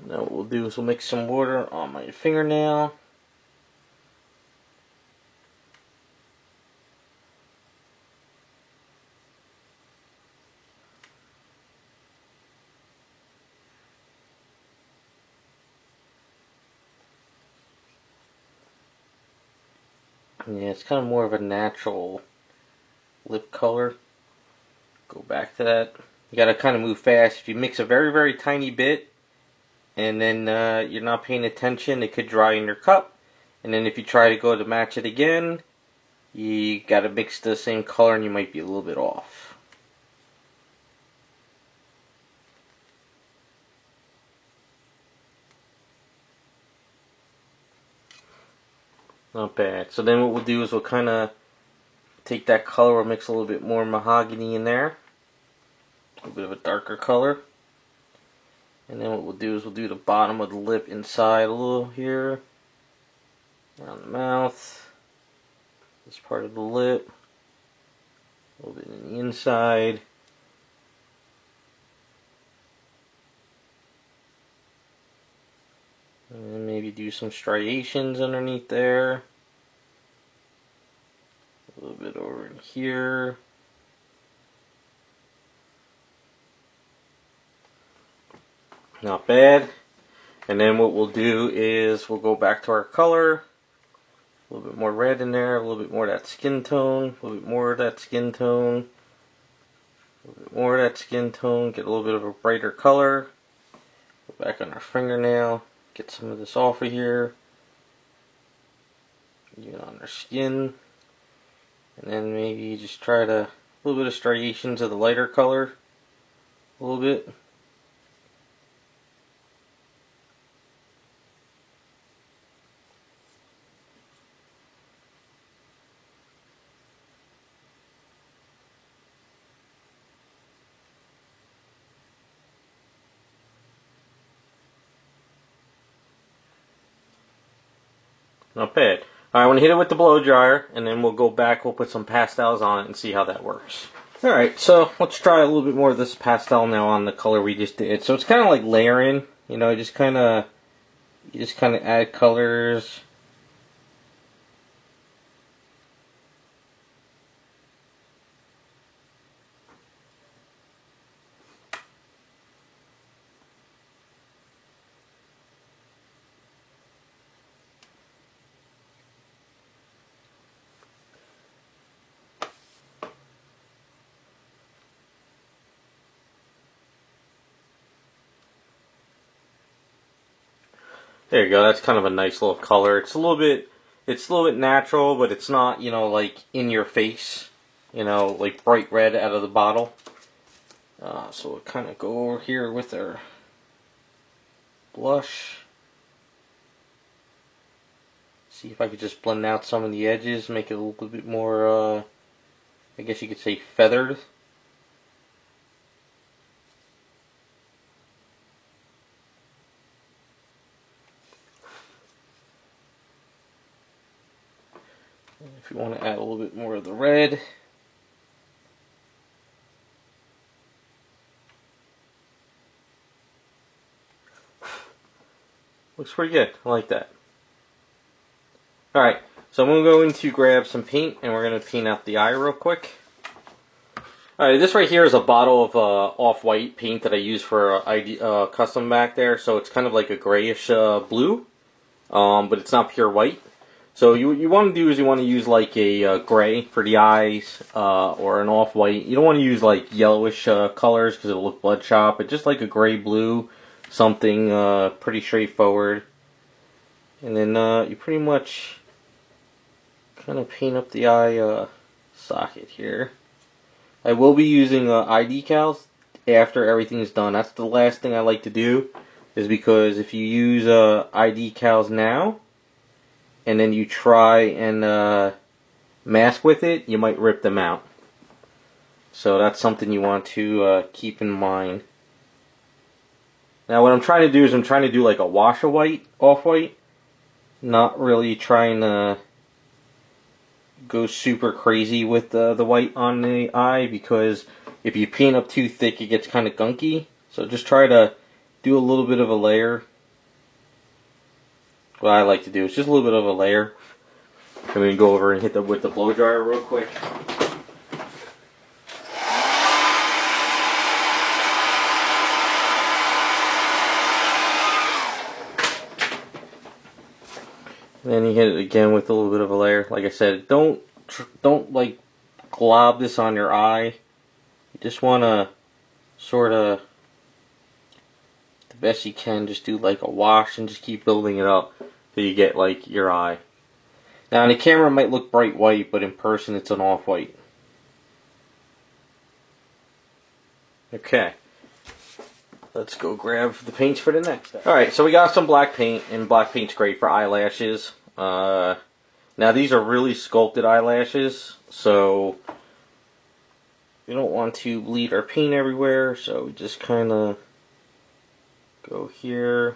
Now what we'll do is we'll mix some water on my fingernail. Yeah, it's kind of more of a natural lip color. Go back to that. You gotta kind of move fast. If you mix a very, very tiny bit, and then you're not paying attention, it could dry in your cup. And then if you try to go to match it again, you gotta mix the same color and you might be a little bit off. Not bad. So then what we'll do is we'll kind of take that color, we'll mix a little bit more mahogany in there. A little bit of a darker color. And then what we'll do is we'll do the bottom of the lip inside a little here. Around the mouth. This part of the lip. A little bit in the inside. And then maybe do some striations underneath there. A little bit over in here. Not bad. And then what we'll do is we'll go back to our color. A little bit more red in there, a little bit more of that skin tone, a little bit more of that skin tone, a little bit more of that skin tone, get a little bit of a brighter color. Go back on our fingernail, get some of this off of here. Even on our skin. And then maybe just try to, a little bit of striations of the lighter color. A little bit. Not bad. Alright, I'm going to hit it with the blow dryer, and then we'll go back, we'll put some pastels on it and see how that works. Alright, so let's try a little bit more of this pastel now on the color we just did. So it's kind of like layering, you know, you just kind of add colors. There you go. That's kind of a nice little color. It's a little bit natural, but it's not, you know, like in your face, you know, like bright red out of the bottle. So we'll kind of go over here with our blush. See if I could just blend out some of the edges, make it a little bit more, I guess you could say feathered. If you want to add a little bit more of the red. Looks pretty good. I like that. Alright, so I'm going to grab some paint and we're going to paint out the eye real quick. Alright, this right here is a bottle of off-white paint that I use for custom back there. So it's kind of like a grayish blue, but it's not pure white. So what you want to do is you want to use like a gray for the eyes, or an off-white. You don't want to use like yellowish colors because it'll look bloodshot, but just like a gray-blue, something pretty straightforward. And then you pretty much kind of paint up the eye socket here. I will be using eye decals after everything's done. That's the last thing I like to do, is because if you use eye decals now, and then you try and mask with it, you might rip them out. So that's something you want to keep in mind. Now what I'm trying to do is I'm trying to do like a wash of white, off-white. Not really trying to go super crazy with the white on the eye, because if you paint up too thick it gets kind of gunky. So just try to do a little bit of a layer. What I like to do is just a little bit of a layer. I'm going to go over and hit them with the blow dryer real quick. And then you hit it again with a little bit of a layer. Like I said, don't like glob this on your eye. You just want to sort of, the best you can, just do like a wash and just keep building it up till you get like your eye. Now on the camera it might look bright white, but in person it's an off-white. Okay, let's go grab the paints for the next step. Alright, so we got some black paint, and black paint's great for eyelashes. Now these are really sculpted eyelashes, so we don't want to bleed our paint everywhere, so we just kind of go here.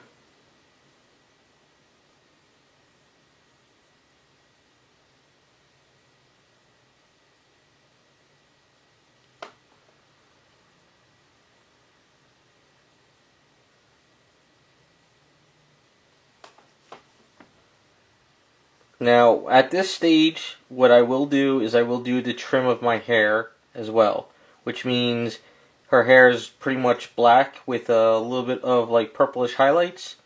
Now, at this stage, what I will do is I will do the trim of my hair as well, which means her hair is pretty much black with a little bit of like purplish highlights.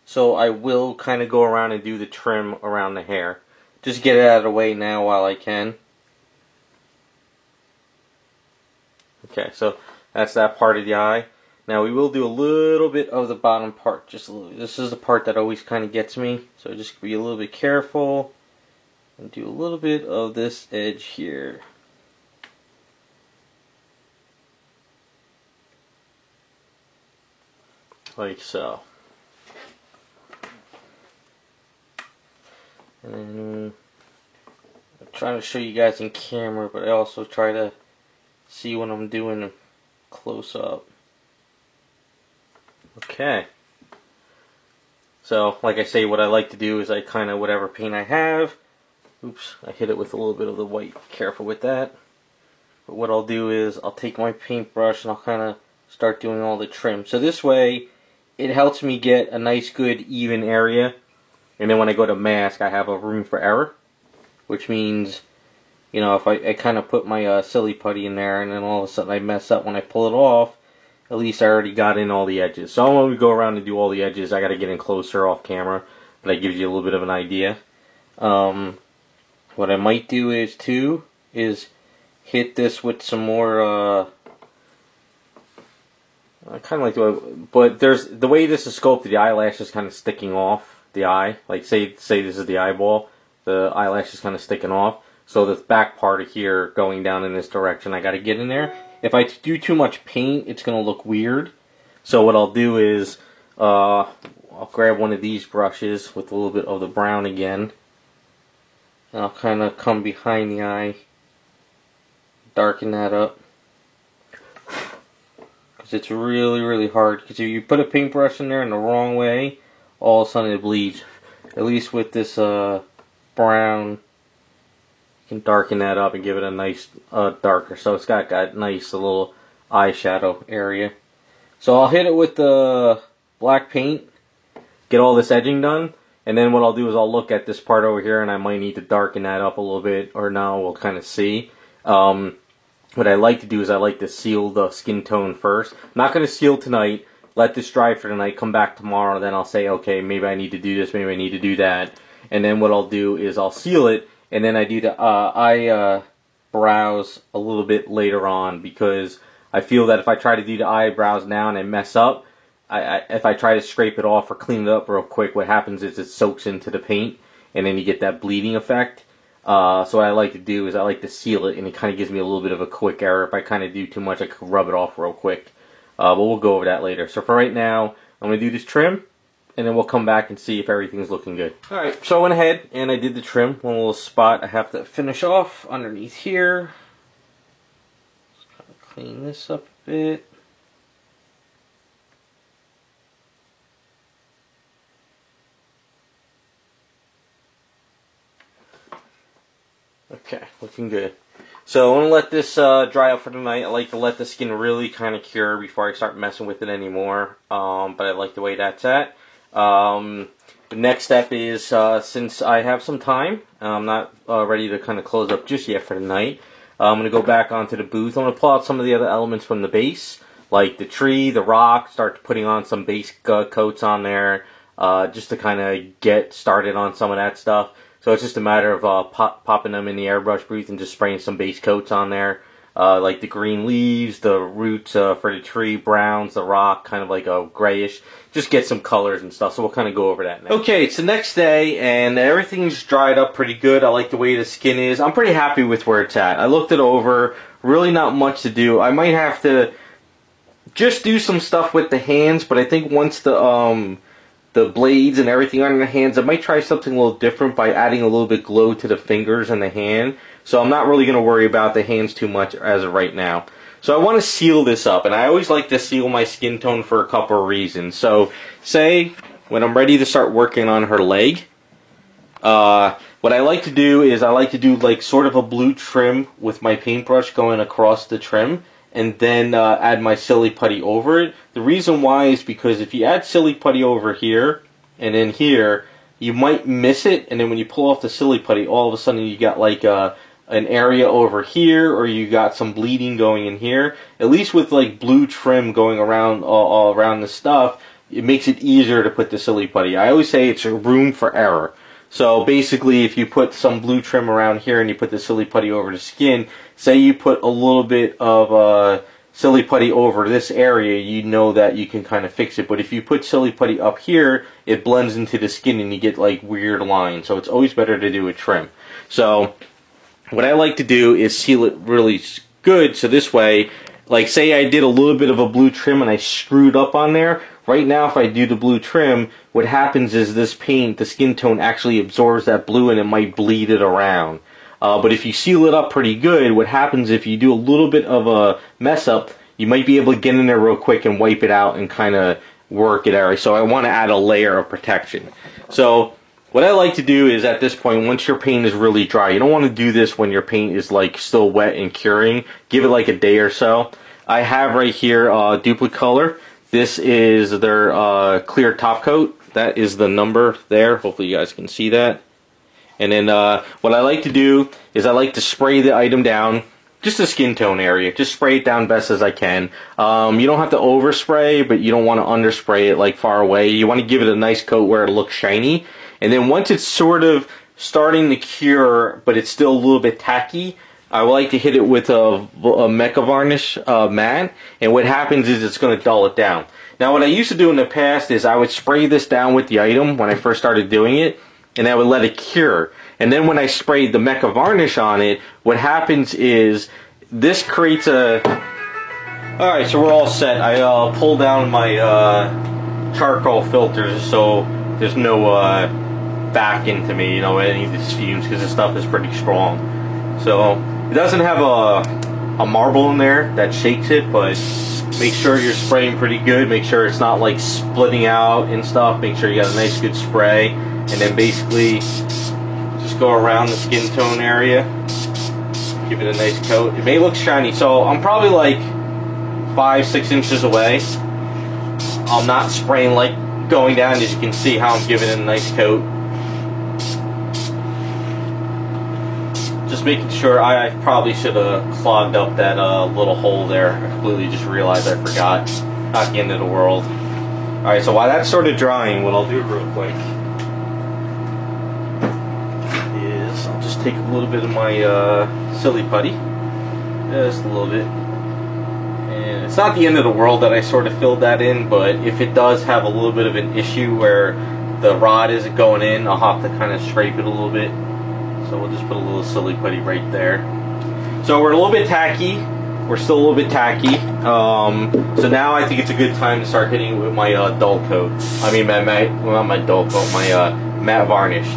So I will kind of go around and do the trim around the hair. Just get it out of the way now while I can. Okay, so that's that part of the eye. Now we will do a little bit of the bottom part, just a little. This is the part that always kind of gets me, so just be a little bit careful and do a little bit of this edge here. Like so. And then I'm trying to show you guys in camera, but I also try to see what I'm doing close up. Okay. So, like I say, what I like to do is I kind of, whatever paint I have, oops, I hit it with a little bit of the white, careful with that. But what I'll do is I'll take my paintbrush and I'll kind of start doing all the trim. So this way, it helps me get a nice, good, even area. And then when I go to mask, I have a room for error. Which means, you know, if I kind of put my silly putty in there and then all of a sudden I mess up when I pull it off, at least I already got in all the edges. So when we go around and do all the edges, I got to get in closer off camera. But that gives you a little bit of an idea. What I might do is, too, is hit this with some more, I kind of like the way, but there's, the way this is sculpted, the eyelash is kind of sticking off the eye. Like, say this is the eyeball, the eyelash is kind of sticking off. So the back part of here going down in this direction, I got to get in there. If I do too much paint, it's going to look weird. So what I'll do is, I'll grab one of these brushes with a little bit of the brown again. And I'll kind of come behind the eye, darken that up. Because it's really, really hard. Because if you put a paintbrush in there in the wrong way, all of a sudden it bleeds. At least with this brown, you can darken that up and give it a nice darker. So it's got nice little eyeshadow area. So I'll hit it with the black paint, get all this edging done, and then what I'll do is I'll look at this part over here and I might need to darken that up a little bit, or now we'll kind of see. What I like to do is I like to seal the skin tone first. I'm not going to seal tonight, let this dry for tonight, come back tomorrow, then I'll say, okay, maybe I need to do this, maybe I need to do that. And then what I'll do is I'll seal it, and then I do the eyebrows a little bit later on, because I feel that if I try to do the eyebrows now and I mess up, if I try to scrape it off or clean it up real quick, what happens is it soaks into the paint, and then you get that bleeding effect. So what I like to do is I like to seal it, and it kind of gives me a little bit of a quick error. If I kind of do too much, I can rub it off real quick. But we'll go over that later. So for right now, I'm going to do this trim, and then we'll come back and see if everything's looking good. Alright, so I went ahead and I did the trim. One little spot I have to finish off underneath here. Just kind of clean this up a bit. Okay, looking good. So I'm going to let this dry out for tonight. I like to let the skin really kind of cure before I start messing with it anymore. But I like the way that's at. The next step is, since I have some time, I'm not ready to kind of close up just yet for tonight. I'm going to go back onto the booth. I'm going to pull out some of the other elements from the base, like the tree, the rock, start putting on some base coats on there, just to kind of get started on some of that stuff. So it's just a matter of popping them in the airbrush booth and just spraying some base coats on there. Like the green leaves, the roots for the tree, browns, the rock, kind of like a grayish. Just get some colors and stuff, so we'll kind of go over that next. Okay, it's the next day, and everything's dried up pretty good. I like the way the skin is. I'm pretty happy with where it's at. I looked it over. Really not much to do. I might have to just do some stuff with the hands, but I think once the blades and everything on the hands, I might try something a little different by adding a little bit glow to the fingers and the hand. So I'm not really going to worry about the hands too much as of right now. So I want to seal this up, and I always like to seal my skin tone for a couple of reasons. So say when I'm ready to start working on her leg, what I like to do is I like to do like sort of a blue trim with my paintbrush going across the trim, and then add my silly putty over it. The reason why is because if you add silly putty over here and then here, you might miss it, and then when you pull off the silly putty, all of a sudden you got like an area over here, or you got some bleeding going in here. At least with like blue trim going around all around the stuff, it makes it easier to put the silly putty. I always say it's a room for error. So basically, if you put some blue trim around here and you put the silly putty over the skin, say you put a little bit of silly putty over this area, you know that you can kind of fix it. But if you put silly putty up here, it blends into the skin and you get like weird lines. So it's always better to do a trim. So what I like to do is seal it really good, so this way, like say I did a little bit of a blue trim and I screwed up on there. Right now, if I do the blue trim, what happens is this paint, the skin tone, actually absorbs that blue and it might bleed it around. But if you seal it up pretty good, what happens if you do a little bit of a mess up, you might be able to get in there real quick and wipe it out and kind of work it area. So I want to add a layer of protection. So what I like to do is at this point, once your paint is really dry, you don't want to do this when your paint is like still wet and curing. Give it like a day or so. I have right here Duplicolor. This is their clear top coat. That is the number there. Hopefully you guys can see that. And then what I like to do is I like to spray the item down, just the skin tone area. Just spray it down best as I can. You don't have to overspray, but you don't want to underspray it like far away. You want to give it a nice coat where it looks shiny. And then once it's sort of starting to cure, but it's still a little bit tacky, I like to hit it with a Mecha Varnish matte. And what happens is it's going to dull it down. Now what I used to do in the past is I would spray this down with the item when I first started doing it, and I would let it cure. And then when I sprayed the Mecha Varnish on it, what happens is this creates a... Alright, so we're all set. I pulled down my charcoal filters so there's no back into me, you know, any of these fumes, because this stuff is pretty strong. So it doesn't have a marble in there that shakes it, but make sure you're spraying pretty good. Make sure it's not like splitting out and stuff. Make sure you got a nice good spray, and then basically just go around the skin tone area, give it a nice coat. It may look shiny, so I'm probably like 5-6 inches away. I'm not spraying like going down, as you can see how I'm giving it a nice coat. Just making sure. I probably should have clogged up that little hole there. I completely just realized I forgot. Not the end of the world. Alright, so while that's sort of drying, what I'll do real quick is I'll just take a little bit of my Silly Putty. Just a little bit. And it's not the end of the world that I sort of filled that in, but if it does have a little bit of an issue where the rod isn't going in, I'll have to kind of scrape it a little bit. So we'll just put a little Silly Putty right there. So we're a little bit tacky. We're still a little bit tacky. So now I think it's a good time to start hitting it with my dull coat. I mean, not my dull coat, my matte varnish.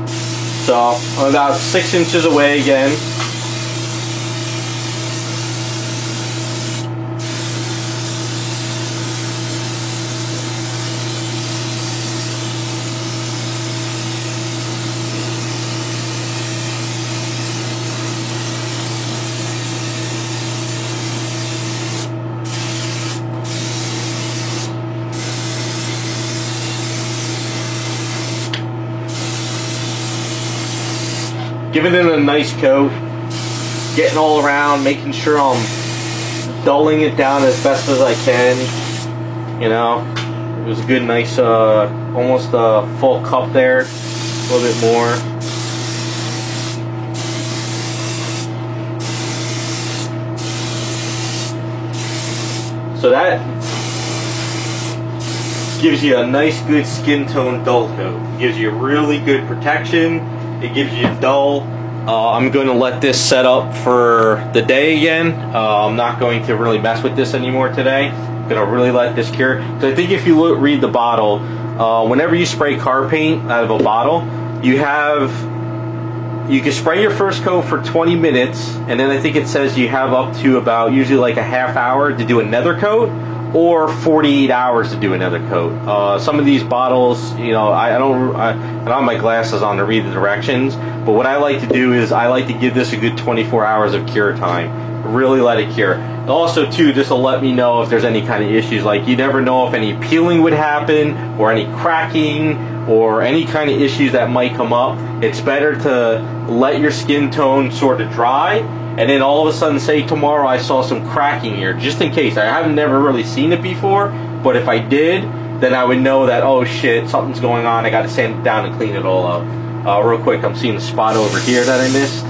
So I'm about 6 inches away again. Giving it a nice coat, getting all around, making sure I'm dulling it down as best as I can. You know, it was a good, nice, almost a full cup there, a little bit more. So that gives you a nice, good skin tone dull coat. It gives you really good protection. It gives you dull. I'm going to let this set up for the day again. I'm not going to really mess with this anymore today. I'm going to really let this cure. So I think if you read the bottle, whenever you spray car paint out of a bottle, you can spray your first coat for 20 minutes, and then I think it says you have up to about usually like a half hour to do another coat, or 48 hours to do another coat. Some of these bottles, you know, I don't have my glasses on to read the directions, but what I like to do is I like to give this a good 24 hours of cure time. Really let it cure. Also, too, this will let me know if there's any kind of issues. Like, you never know if any peeling would happen, or any cracking, or any kind of issues that might come up. It's better to let your skin tone sort of dry, and then all of a sudden, say tomorrow I saw some cracking here, just in case. I haven't never really seen it before, but if I did, then I would know that, oh shit, something's going on, I gotta sand it down and clean it all up. Real quick, I'm seeing a spot over here that I missed.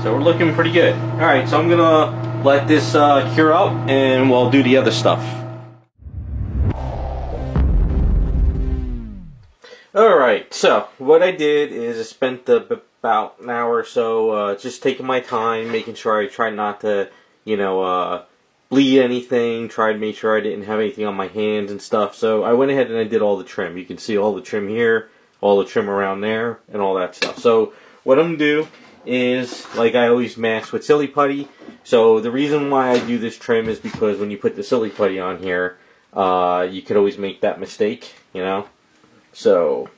So we're looking pretty good. Alright, so I'm gonna let this cure up, and we'll do the other stuff. Alright, so what I did is I spent about an hour or so just taking my time, making sure I tried not to, you know, bleed anything, tried to make sure I didn't have anything on my hands and stuff. So I went ahead and I did all the trim. You can see all the trim here, all the trim around there, and all that stuff. So what I'm going to do is, like I always mask with Silly Putty. So the reason why I do this trim is because when you put the Silly Putty on here, you could always make that mistake, you know. So,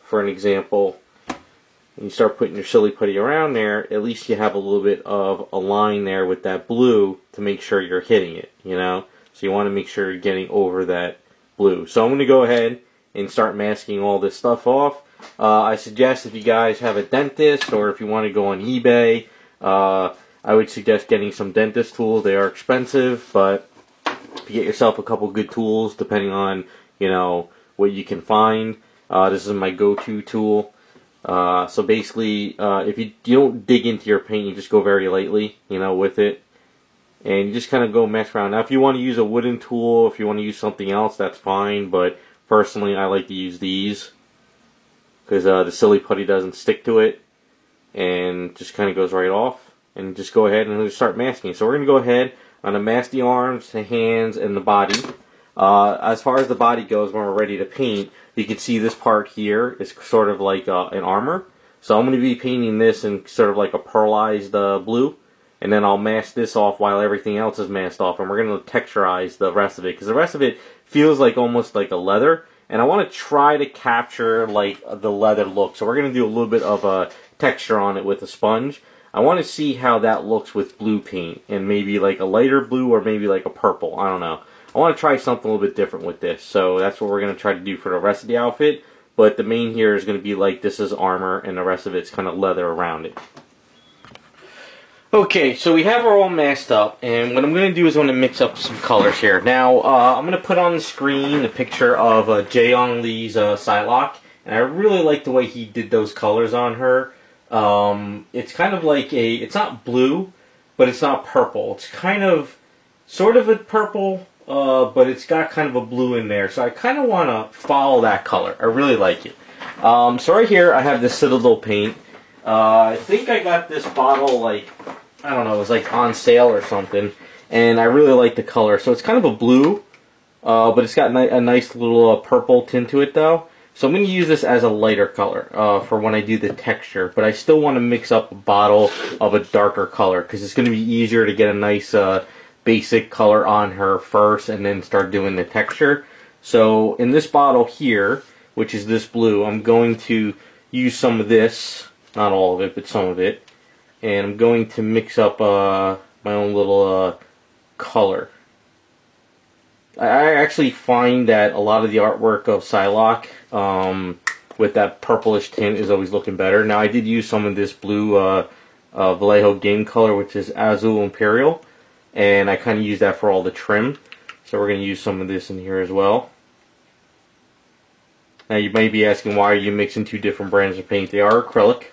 for an example, when you start putting your silly putty around there, at least you have a little bit of a line there with that blue to make sure you're hitting it, you know. So you want to make sure you're getting over that blue. So I'm going to go ahead and start masking all this stuff off. I suggest if you guys have a dentist or if you want to go on eBay, I would suggest getting some dentist tools. They are expensive, but if you get yourself a couple good tools, depending on, you know, what you can find. This is my go-to tool. So basically, if you don't dig into your paint, you just go very lightly, you know, with it. And you just kind of go mess around. Now, if you want to use a wooden tool, if you want to use something else, that's fine. But personally, I like to use these because the silly putty doesn't stick to it and just kind of goes right off. And just go ahead and start masking. So we're going to go ahead. I'm going to mask the arms, the hands, and the body. As far as the body goes, when we're ready to paint, you can see this part here is sort of like an armor. So I'm going to be painting this in sort of like a pearlized blue. And then I'll mask this off while everything else is masked off. And we're going to texturize the rest of it. Because the rest of it feels like almost like a leather. And I want to try to capture like the leather look. So we're going to do a little bit of a texture on it with a sponge. I want to see how that looks with blue paint. And maybe like a lighter blue or maybe like a purple. I don't know. I want to try something a little bit different with this. So that's what we're going to try to do for the rest of the outfit. But the main here is going to be like this is armor and the rest of it's kind of leather around it. Okay, so we have her all masked up, and what I'm going to do is I'm going to mix up some colors here. Now, I'm going to put on the screen a picture of Jaeyoung Lee's Psylocke, and I really like the way he did those colors on her. It's kind of like it's not blue, but it's not purple. It's kind of, sort of a purple, but it's got kind of a blue in there, so I kind of want to follow that color. I really like it. So right here, I have this Citadel paint. I think I got this bottle, like, I don't know, it was like on sale or something, and I really like the color. So it's kind of a blue, but it's got a nice little purple tint to it though. So I'm going to use this as a lighter color for when I do the texture, but I still want to mix up a bottle of a darker color because it's going to be easier to get a nice basic color on her first and then start doing the texture. So in this bottle here, which is this blue, I'm going to use some of this. Not all of it, but some of it. And I'm going to mix up my own little color. I actually find that a lot of the artwork of Psylocke with that purplish tint is always looking better. Now I did use some of this blue Vallejo game color, which is Azul Imperial. And I kind of use that for all the trim. So we're going to use some of this in here as well. Now you may be asking, why are you mixing two different brands of paint? They are acrylic.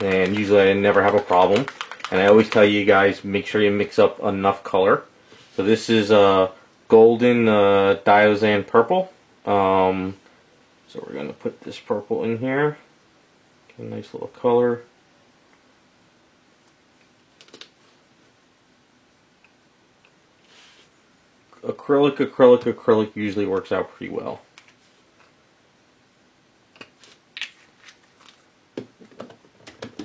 And usually I never have a problem. And I always tell you guys, make sure you mix up enough color. So this is golden Diazan purple. So we're going to put this purple in here. Get a nice little color. Acrylic usually works out pretty well.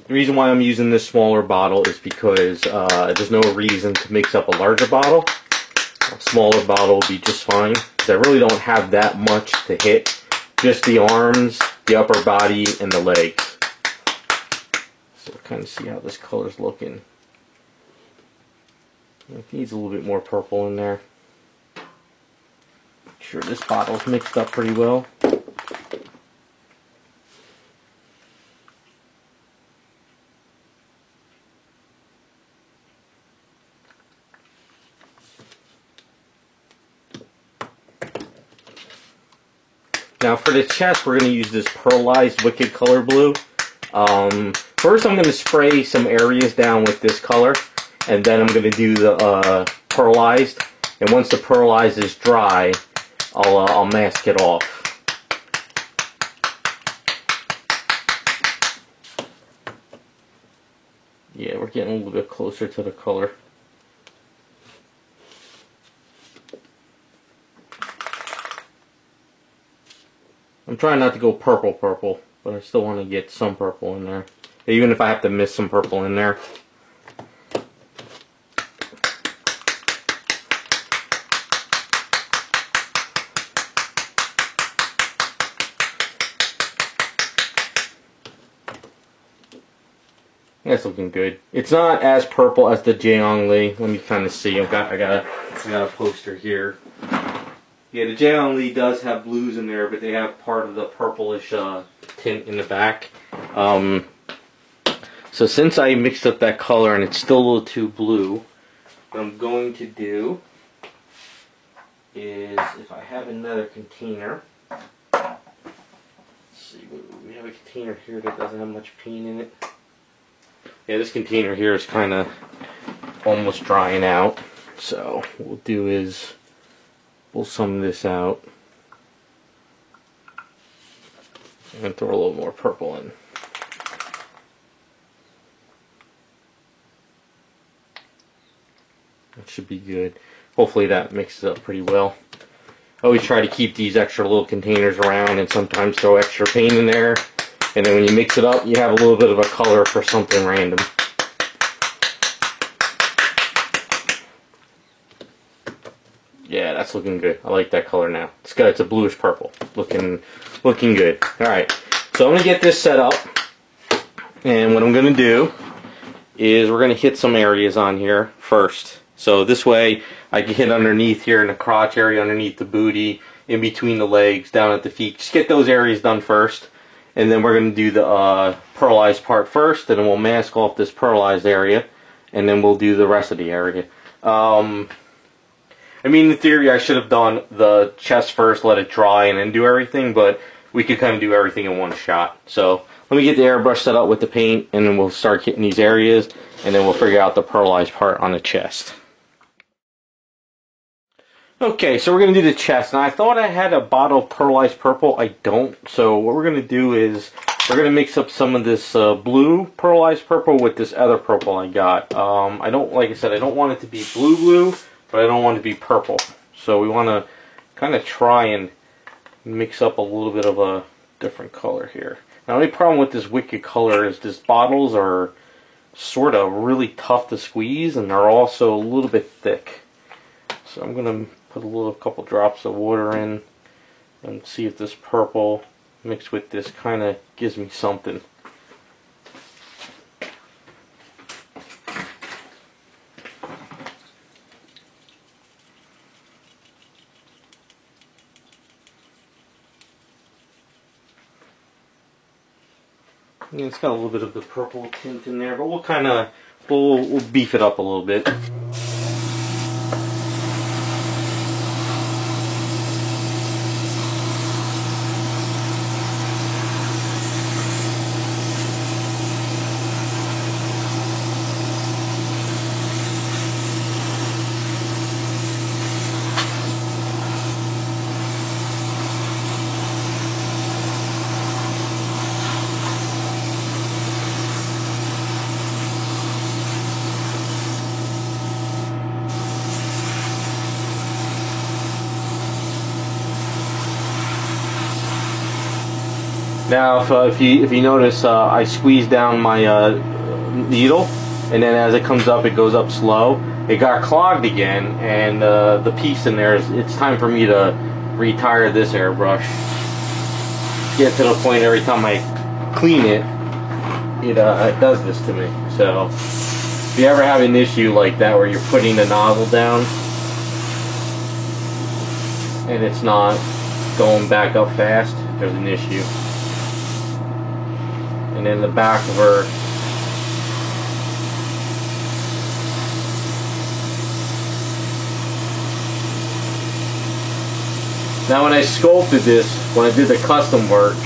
The reason why I'm using this smaller bottle is because there's no reason to mix up a larger bottle. A smaller bottle will be just fine, because I really don't have that much to hit. Just the arms, the upper body, and the legs. So we'll kind of see how this color's looking. It needs a little bit more purple in there. Make sure this bottle's mixed up pretty well. Now for the chest, we're going to use this pearlized Wicked Color Blue. First I'm going to spray some areas down with this color, and then I'm going to do the pearlized. And once the pearlized is dry, I'll mask it off. Yeah, we're getting a little bit closer to the color. I'm trying not to go purple, but I still want to get some purple in there. Even if I have to miss some purple in there. That's looking good. It's not as purple as the Jiangli. Let me kind of see. I got a poster here. Yeah, the Jiangli does have blues in there, but they have part of the purplish tint in the back. So since I mixed up that color and it's still a little too blue, what I'm going to do is, if I have another container, let's see, we have a container here that doesn't have much paint in it. Yeah, this container here is kind of almost drying out. So what we'll do is pull some of this out and throw a little more purple in. That should be good. Hopefully that mixes up pretty well. I always try to keep these extra little containers around and sometimes throw extra paint in there. And then when you mix it up, you have a little bit of a color for something random. Yeah, that's looking good. I like that color now. It's a bluish purple. Looking good. Alright, so I'm going to get this set up. And what I'm going to do is we're going to hit some areas on here first. So this way I can hit underneath here in the crotch area, underneath the booty, in between the legs, down at the feet. Just get those areas done first. And then we're going to do the pearlized part first, and then we'll mask off this pearlized area, and then we'll do the rest of the area. I mean, in theory, I should have done the chest first, let it dry, and then do everything, but we could kind of do everything in one shot. So let me get the airbrush set up with the paint, and then we'll start hitting these areas, and then we'll figure out the pearlized part on the chest. Okay, so we're going to do the chest. Now, I thought I had a bottle of pearlized purple. I don't. So what we're going to do is we're going to mix up some of this blue pearlized purple with this other purple I got. I don't, like I said, I don't want it to be blue, but I don't want it to be purple. So we want to kind of try and mix up a little bit of a different color here. Now, the only problem with this Wicked color is these bottles are sort of really tough to squeeze, and they're also a little bit thick. So I'm going to put a couple drops of water in and see if this purple mixed with this kind of gives me something. Yeah, it's got a little bit of the purple tint in there, but we'll beef it up a little bit. Now, if you notice, I squeeze down my needle, and then as it comes up, it goes up slow. It got clogged again, and the piece in there it's time for me to retire this airbrush. Get to the point every time I clean it, it does this to me. So, if you ever have an issue like that where you're putting the nozzle down and it's not going back up fast, there's an issue. And in the back of her, now when I sculpted this, when I did the custom work,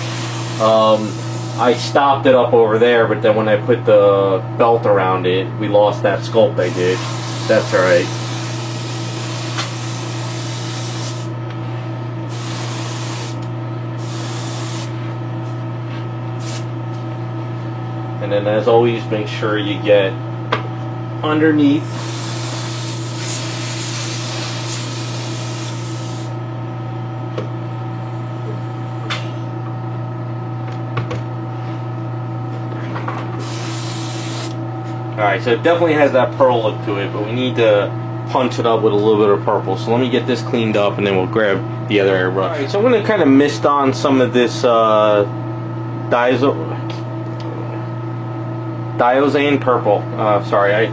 I stopped it up over there, but then when I put the belt around it, we lost that sculpt I did. That's alright. And then, as always, make sure you get underneath. Alright, so it definitely has that pearl look to it, but we need to punch it up with a little bit of purple. So let me get this cleaned up, and then we'll grab the other airbrush. Alright, so I'm going to kind of mist on some of this Diazane purple. Sorry, I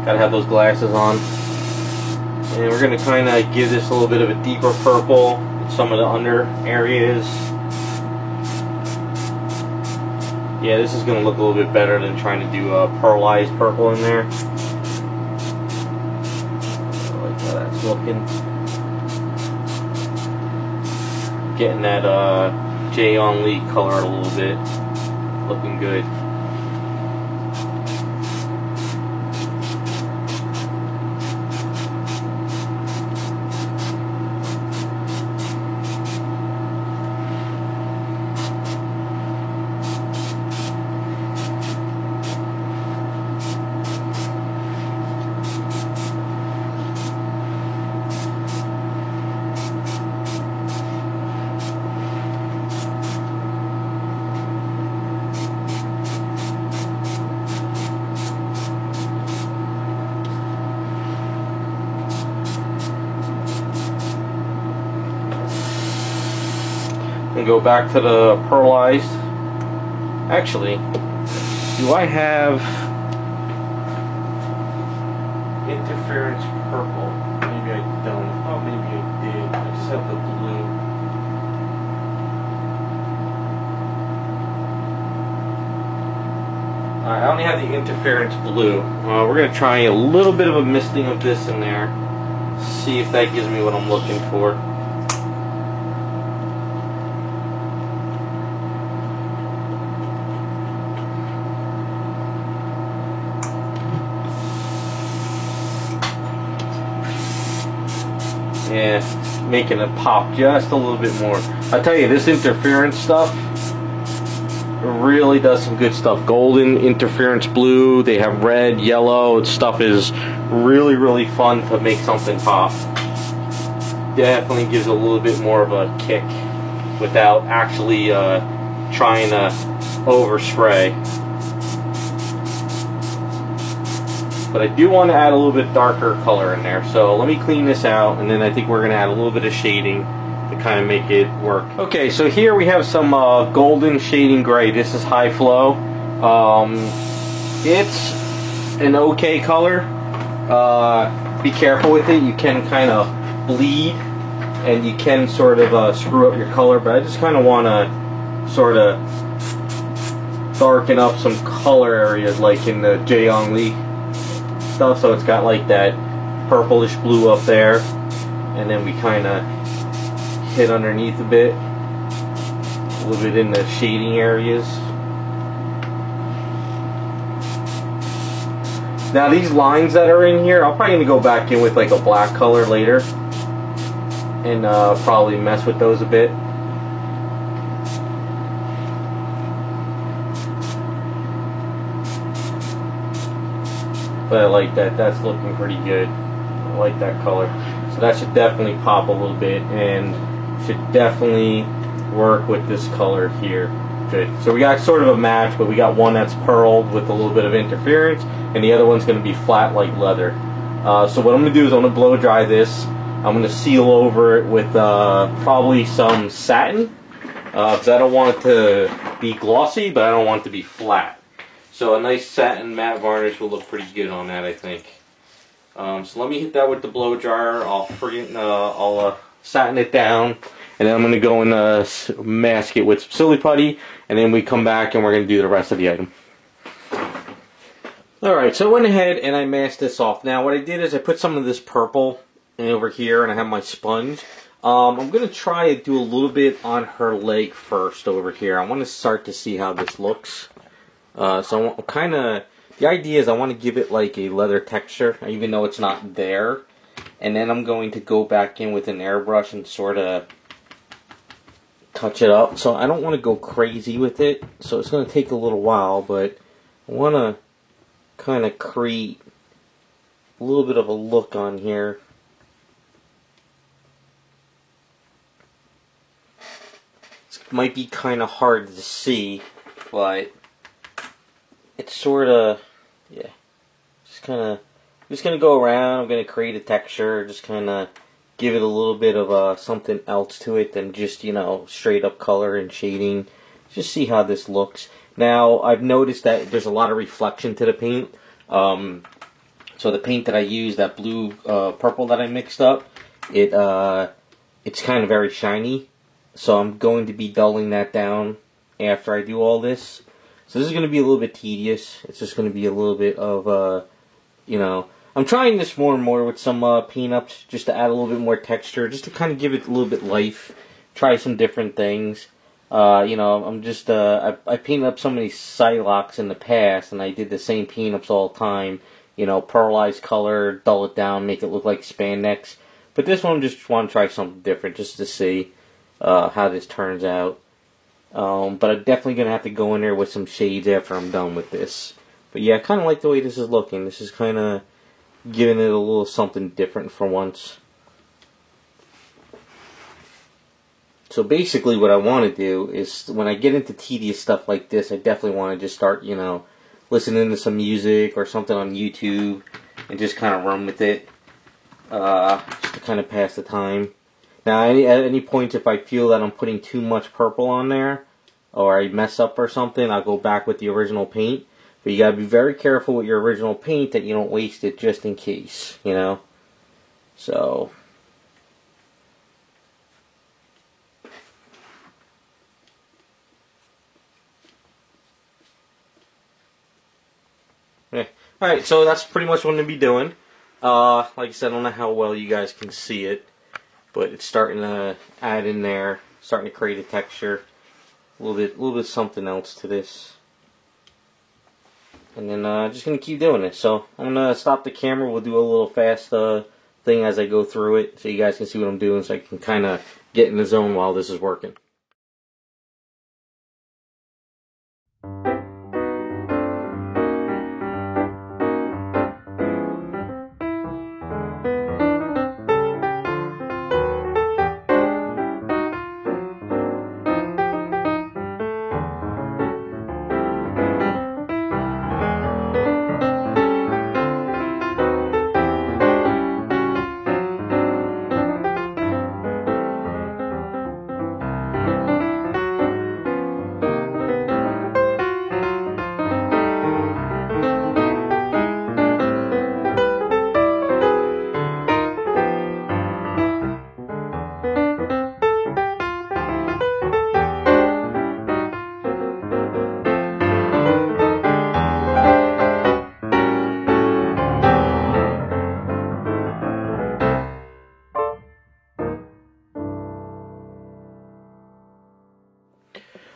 gotta have those glasses on. And we're gonna kind of give this a little bit of a deeper purple in some of the under areas. Yeah, this is gonna look a little bit better than trying to do a pearlized purple in there. I like how that's looking. Getting that Jaehyung Lee color a little bit. Looking good. And go back to the pearlized. Actually, do I have interference purple? Maybe I don't. Oh, maybe I did. I just have the blue. Alright, I only have the interference blue. We're going to try a little bit of a misting of this in there. See if that gives me what I'm looking for. Yeah, making it pop just a little bit more. I tell you, this interference stuff really does some good stuff. Golden, interference blue, they have red, yellow. Stuff is really, really fun to make something pop. Definitely gives a little bit more of a kick without actually trying to overspray. But I do want to add a little bit darker color in there. So let me clean this out, and then I think we're going to add a little bit of shading to kind of make it work. Okay, so here we have some golden shading gray. This is high flow. It's an okay color. Be careful with it. You can kind of bleed, and you can sort of screw up your color, but I just kind of want to sort of darken up some color areas like in the Jaehyung Lee stuff, so it's got like that purplish blue up there, and then we kind of hit underneath a bit, a little bit in the shading areas. Now these lines that are in here, I'm probably going to go back in with like a black color later and probably mess with those a bit. But I like that. That's looking pretty good. I like that color. So that should definitely pop a little bit and should definitely work with this color here. Good. So we got sort of a match, but we got one that's pearled with a little bit of interference, and the other one's going to be flat like leather. So what I'm going to do is I'm going to blow dry this. I'm going to seal over it with probably some satin, because I don't want it to be glossy, but I don't want it to be flat. So a nice satin matte varnish will look pretty good on that, I think. So let me hit that with the blow dryer. I'll satin it down, and then I'm going to go and mask it with some silly putty, and then we come back and we're going to do the rest of the item. Alright, so I went ahead and I masked this off. Now what I did is I put some of this purple over here, and I have my sponge. I'm going to try to do a little bit on her leg first over here. I want to start to see how this looks. So I'm kind of, the idea is I want to give it like a leather texture, even though it's not there. And then I'm going to go back in with an airbrush and sort of touch it up. So I don't want to go crazy with it, so it's going to take a little while, but I want to kind of create a little bit of a look on here. It might be kind of hard to see, but it's sort of, yeah, just kind of, I'm just going to go around, I'm going to create a texture, just kind of give it a little bit of something else to it than just, you know, straight up color and shading. Just see how this looks. Now, I've noticed that there's a lot of reflection to the paint. So the paint that I use, that blue purple that I mixed up, it's kind of very shiny. So I'm going to be dulling that down after I do all this. So this is going to be a little bit tedious. It's just going to be a little bit of, you know, I'm trying this more and more with some paint ups just to add a little bit more texture, just to kind of give it a little bit life. Try some different things. You know, I'm just, I painted up so many Psylocks in the past, and I did the same paint ups all the time. You know, pearlize color, dull it down, make it look like spandex. But this one, just want to try something different, just to see how this turns out. But I'm definitely going to have to go in there with some shades after I'm done with this. But yeah, I kind of like the way this is looking. This is kind of giving it a little something different for once. So basically what I want to do is, when I get into tedious stuff like this, I definitely want to just start, you know, listening to some music or something on YouTube and just kind of run with it. Just to kind of pass the time. Now, at any point, if I feel that I'm putting too much purple on there, or I mess up or something, I'll go back with the original paint. But you gotta be very careful with your original paint that you don't waste it, just in case, you know? So... yeah. Alright, so that's pretty much what I'm going to be doing. Like I said, I don't know how well you guys can see it, but it's starting to add in there, starting to create a texture, a little bit something else to this. And then just going to keep doing it. So I'm going to stop the camera, we'll do a little fast thing as I go through it, so you guys can see what I'm doing, so I can kind of get in the zone while this is working.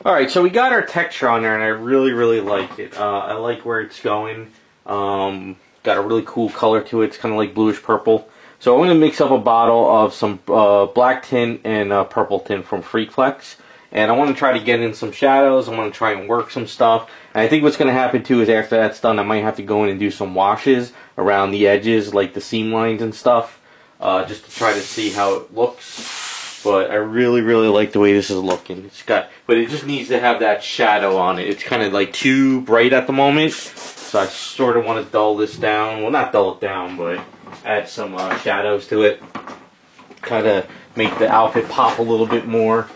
Alright, so we got our texture on there, and I really like it. I like where it's going. Got a really cool color to it. It's kind of like bluish purple. So I'm going to mix up a bottle of some black tint and purple tint from Freakflex. And I want to try to get in some shadows. I want to try and work some stuff. And I think what's going to happen too is, after that's done, I might have to go in and do some washes around the edges, like the seam lines and stuff, just to try to see how it looks. But I really like the way this is looking. But it just needs to have that shadow on it. It's kind of like too bright at the moment, so I sort of want to dull this down. Well, not dull it down, but add some shadows to it. Kind of make the outfit pop a little bit more.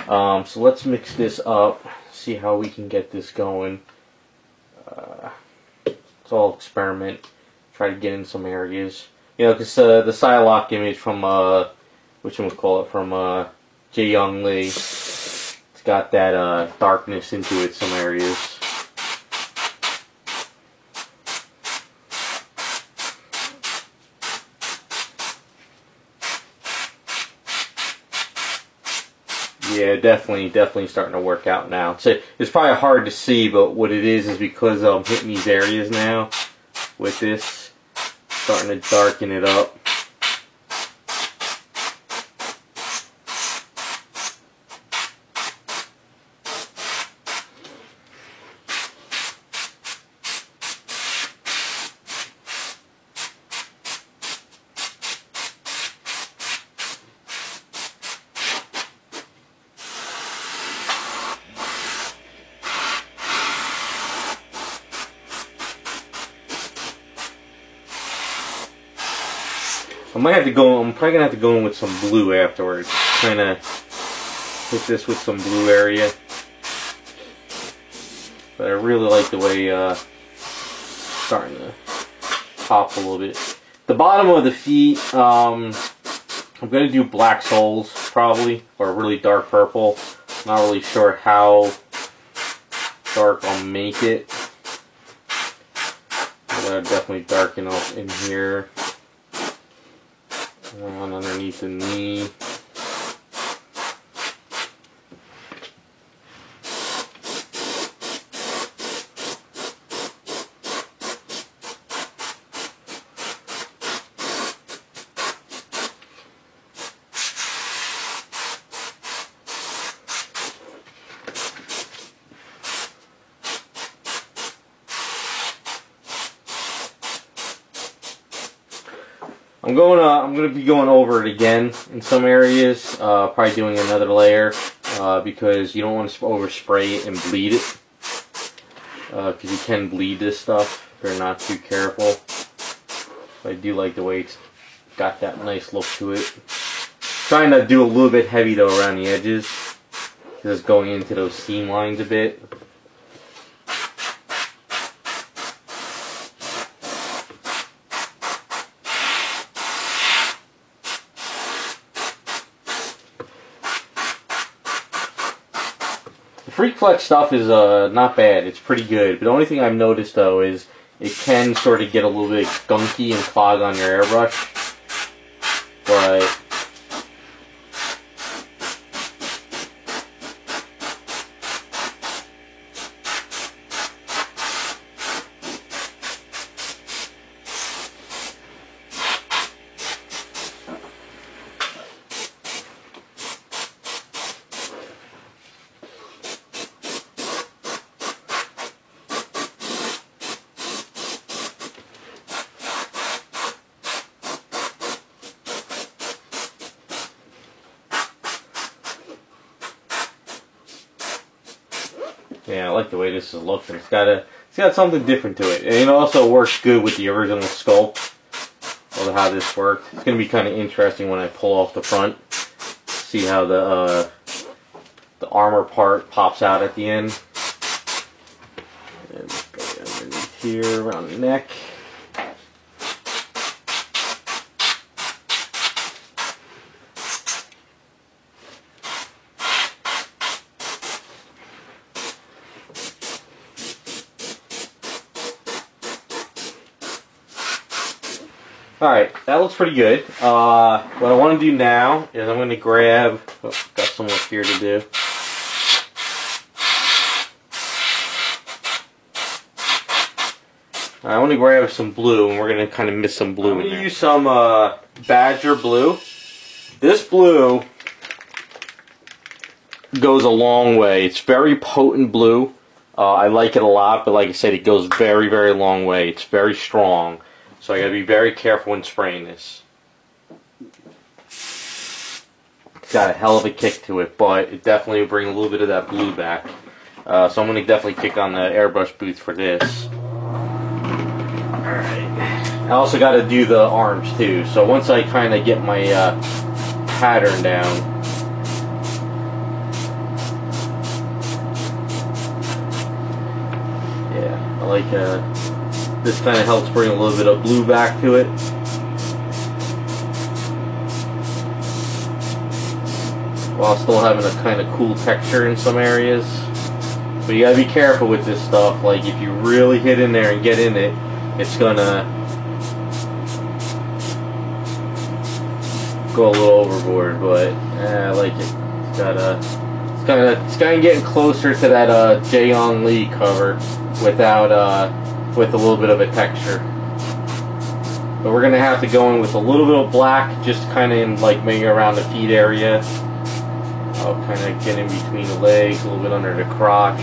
So let's mix this up, see how we can get this going. It's all experiment. Try to get in some areas. You know, because the Psylocke image from... from Jae Young Lee. It's got that darkness into it some areas. Yeah, definitely starting to work out now. So it's probably hard to see, but what it is because I'm hitting these areas now with this, starting to darken it up. I'm probably gonna have to go in with some blue afterwards. Kind of hit this with some blue area. but I really like the way starting to pop a little bit. The bottom of the feet, I'm going to do black soles probably, or really dark purple. Not really sure how dark I'll make it. I'm going to definitely darken up in here. And underneath the knee. I'm gonna be going over it again in some areas. Probably doing another layer because you don't want to overspray it and bleed it, because you can bleed this stuff if you're not too careful. But I do like the way it's got that nice look to it. Trying to do a little bit heavy though around the edges, just going into those seam lines a bit. Freak Flex stuff is not bad. It's pretty good. But the only thing I've noticed though is it can sort of get a little bit gunky and clog on your airbrush. But yeah, I like the way this is looking. It's got something different to it, and it also works good with the original sculpt of how this worked. It's going to be kind of interesting when I pull off the front, see how the armor part pops out at the end. And go underneath here around the neck. Alright, that looks pretty good. What I want to do now is I'm going to grab, got some work here to do. I want to grab some blue, and we're going to kind of mix some blue in there. I'm going to use some Badger blue. This blue goes a long way. It's very potent blue. I like it a lot, but like I said, it goes very, very long way. It's very strong. So I gotta be very careful when spraying this. It's got a hell of a kick to it, but it definitely will bring a little bit of that blue back. So I'm gonna definitely kick on the airbrush booth for this. Alright. I also gotta do the arms too. So once I kind of get my pattern down, yeah, I like this kind of helps bring a little bit of blue back to it. While still having a kind of cool texture in some areas. But you gotta be careful with this stuff. Like if you really hit in there and get in it, it's gonna go a little overboard. But I like it. It's kind of getting closer to that Jaeyoung Lee cover without with a little bit of a texture. But we're gonna have to go in with a little bit of black, just kind of in like maybe around the feet area. I'll kind of get in between the legs, a little bit under the crotch.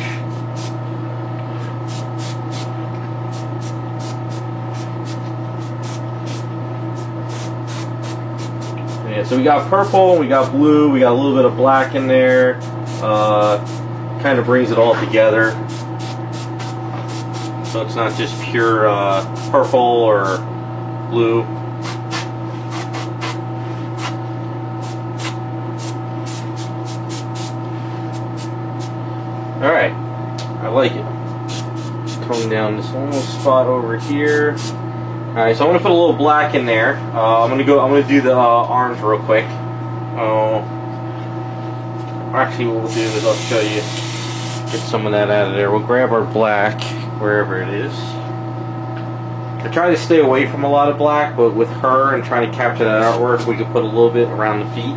Yeah, so we got purple, we got blue, we got a little bit of black in there. Kind of brings it all together. So it's not just pure purple or blue. Alright, I like it. tone down this little spot over here. Alright, so I'm gonna put a little black in there. I'm gonna do the arms real quick. Actually, what we'll do is I'll show you. Get some of that out of there. We'll grab our black wherever it is. I try to stay away from a lot of black, but with her and trying to capture that artwork, we could put a little bit around the feet.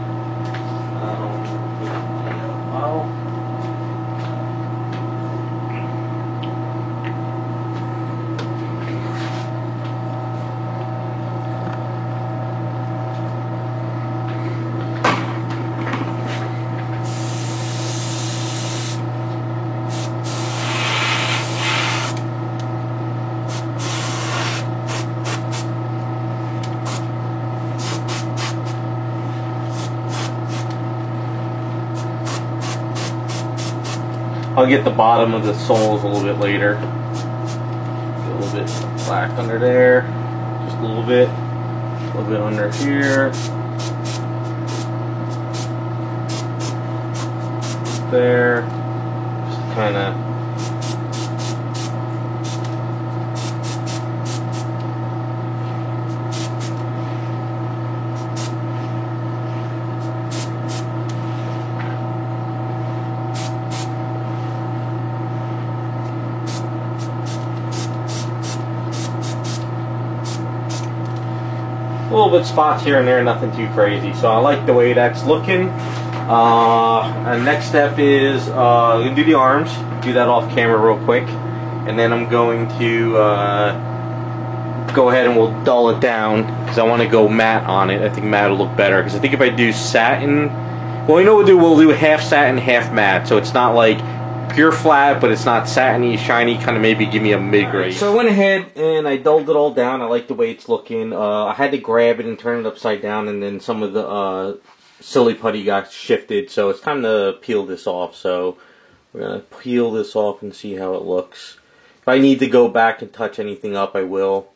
I'll get the bottom of the soles a little bit later. Get a little bit black under there. Just a little bit under here. There. Just kind of. A little bit spots here and there, nothing too crazy. So I like the way that's looking. And next step is I'm going to do the arms. Do that off camera real quick. And then I'm going to go ahead and we'll dull it down because I want to go matte on it. I think matte will look better because I think if I do satin, well, you know what we'll do half satin, half matte. So it's not like pure flat, but it's not satiny, shiny, kind of maybe give me a mid-grade. So I went ahead and I dulled it all down. I like the way it's looking. I had to grab it and turn it upside down, and then some of the silly putty got shifted, so it's time to peel this off. So we're going to peel this off and see how it looks. If I need to go back and touch anything up, I will,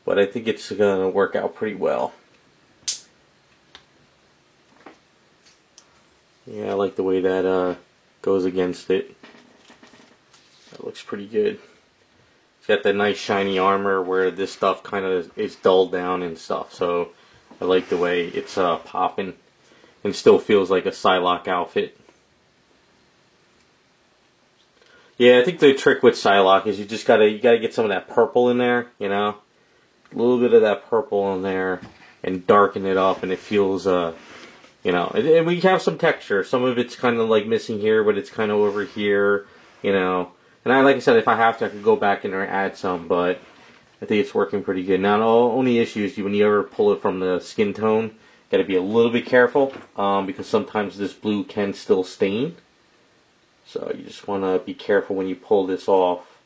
but I think it's going to work out pretty well. Yeah, I like the way that goes against it. That looks pretty good. It's got that nice shiny armor where this stuff kind of is dulled down and stuff. So I like the way it's popping and still feels like a Psylocke outfit. Yeah, I think the trick with Psylocke is you gotta get some of that purple in there, you know, a little bit of that purple in there and darken it up, and it feels you know, and we have some texture. Some of it's kind of like missing here, but it's kind of over here, you know. And like I said, if I have to, I could go back in there and add some, but I think it's working pretty good. Now, the only issue is when you ever pull it from the skin tone, got to be a little bit careful because sometimes this blue can still stain. So you just want to be careful when you pull this off.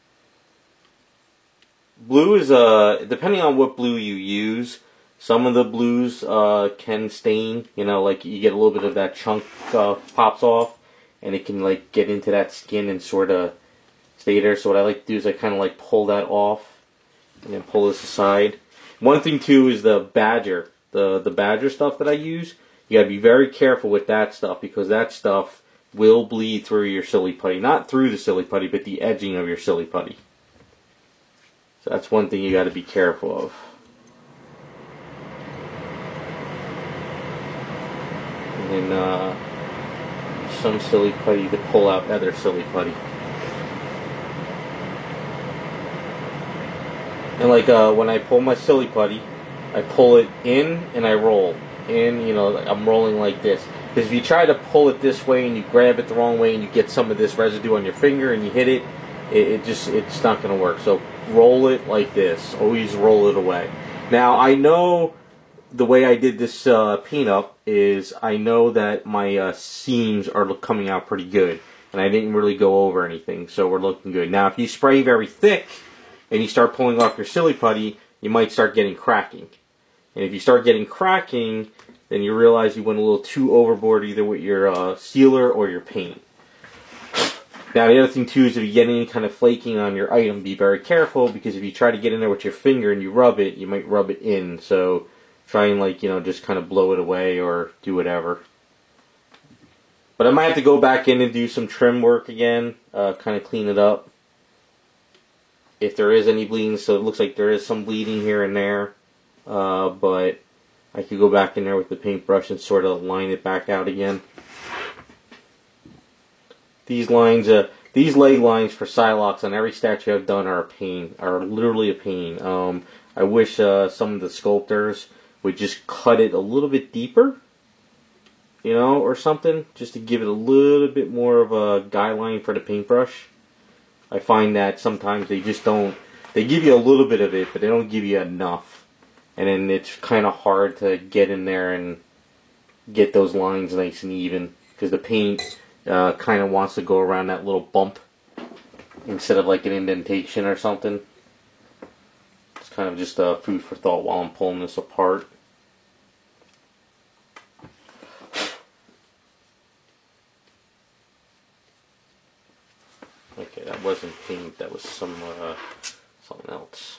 Blue is, depending on what blue you use, some of the blues can stain, you know, like you get a little bit of that chunk pops off, and it can like get into that skin and sort of stay there. So what I like to do is I kind of like pull that off and then pull this aside. One thing too is the Badger, the Badger stuff that I use. You gotta be very careful with that stuff because that stuff will bleed through your silly putty. Not through the silly putty, but the edging of your silly putty. So that's one thing you gotta be careful of. And then some silly putty to pull out other silly putty. And like when I pull my silly putty, I pull it in and I roll. And you know, I'm rolling like this. Because if you try to pull it this way and you grab it the wrong way and you get some of this residue on your finger and you hit it, it's not going to work. So roll it like this. Always roll it away. Now I know the way I did this pinup is I know that my seams are coming out pretty good. And I didn't really go over anything, so we're looking good. Now if you spray very thick and you start pulling off your silly putty, you might start getting cracking. And if you start getting cracking, then you realize you went a little too overboard either with your sealer or your paint. Now the other thing too is if you get any kind of flaking on your item, be very careful, because if you try to get in there with your finger and you rub it, you might rub it in. So try and, like, you know, just kind of blow it away or do whatever. But I might have to go back in and do some trim work again, kind of clean it up. if there is any bleeding. So it looks like there is some bleeding here and there, but I could go back in there with the paintbrush and sort of line it back out again. These lines, these leg lines for Psylocks on every statue I've done are a pain, are literally a pain. I wish some of the sculptors would just cut it a little bit deeper, you know, or something, just to give it a little bit more of a guideline for the paintbrush. I find that sometimes they just don't, they give you a little bit of it, but they don't give you enough. And then it's kind of hard to get in there and get those lines nice and even, because the paint kind of wants to go around that little bump instead of like an indentation or something. It's kind of just food for thought while I'm pulling this apart. Okay, that wasn't paint, that was something else.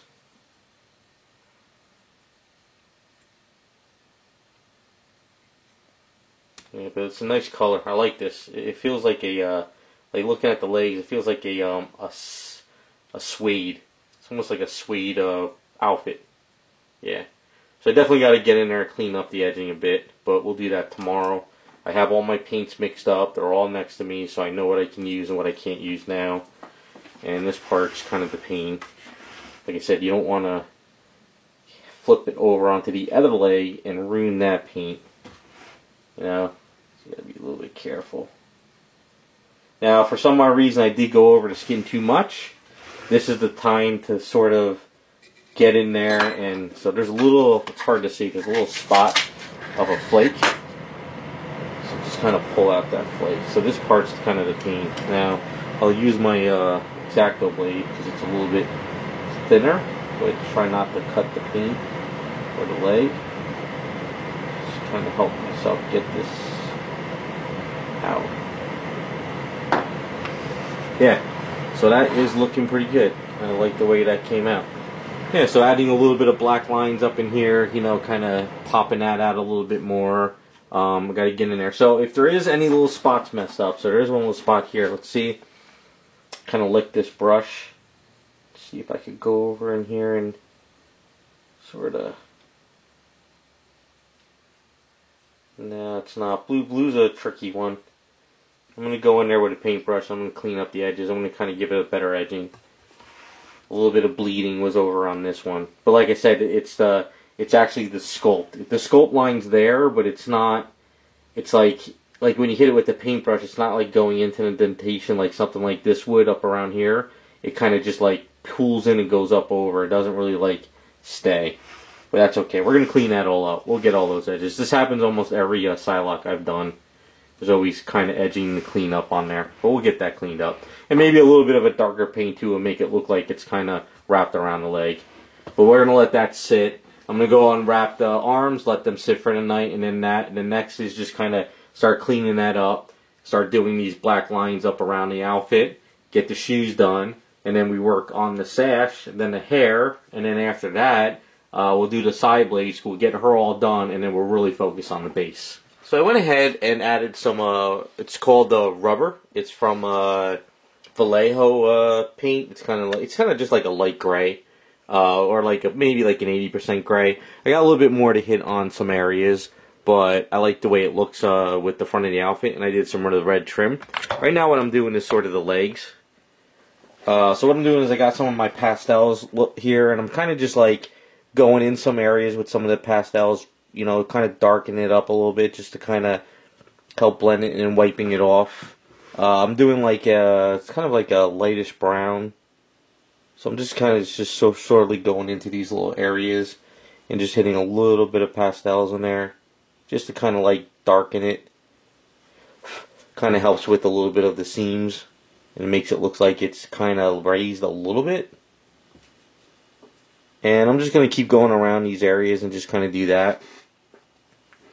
Yeah, but it's a nice color. I like this. It feels like a, like looking at the legs, it feels like a suede. It's almost like a suede outfit. Yeah. So I definitely got to get in there and clean up the edging a bit, but we'll do that tomorrow. I have all my paints mixed up. They're all next to me, so I know what I can use and what I can't use now. And this part's kind of the pain. Like I said, you don't want to flip it over onto the other leg and ruin that paint. You know, so you gotta be a little bit careful. Now, for some odd reason, I did go over the skin too much. This is the time to sort of get in there, and so there's a little, it's hard to see, there's a little spot of a flake. So just kind of pull out that flake. So this part's kind of the pain. Now, I'll use my X-Acto blade because it's a little bit thinner, but try not to cut the paint or the leg. Just trying to help myself get this out. Yeah, so that is looking pretty good. I like the way that came out. Yeah, so adding a little bit of black lines up in here, you know, kind of popping that out a little bit more. I got to get in there. So if there is any little spots messed up, so there is one little spot here. Let's see. Kind of lick this brush. See if I could go over in here and sort of. No, it's not. Blue's a tricky one. I'm going to go in there with a paintbrush. I'm going to clean up the edges. I'm going to kind of give it a better edging. A little bit of bleeding was over on this one. But like I said, it's actually the sculpt. The sculpt line's there, but it's not, it's like when you hit it with the paintbrush, it's not like going into an indentation like something like this would up around here. It kind of just like pulls in and goes up over. It doesn't really like stay. But that's okay. We're going to clean that all up. We'll get all those edges. This happens almost every Psylocke I've done. There's always kind of edging to clean up on there. But we'll get that cleaned up. And maybe a little bit of a darker paint too and make it look like it's kind of wrapped around the leg. But we're going to let that sit. I'm going to go unwrap the arms, let them sit for the night, and then the next is just kind of start cleaning that up. Start doing these black lines up around the outfit. Get the shoes done. And then we work on the sash, and then the hair, and then after that, we'll do the side blades. We'll get her all done, and then we'll really focus on the base. So I went ahead and added some, it's called rubber. It's from Vallejo paint. It's kind of just like a light gray, or like maybe like an 80% gray. I got a little bit more to hit on some areas, but I like the way it looks with the front of the outfit, and I did some of the red trim. Right now what I'm doing is sort of the legs. So what I'm doing is I got some of my pastels here, and I'm kind of just like going in some areas with some of the pastels, you know, kind of darken it up a little bit just to kind of help blend it and wiping it off. I'm doing like it's kind of like a lightish brown. So I'm just kind of just so shortly going into these little areas and just hitting a little bit of pastels in there just to kind of like darken it. Kind of helps with a little bit of the seams, and it makes it look like it's kind of raised a little bit. And I'm just going to keep going around these areas and just kind of do that.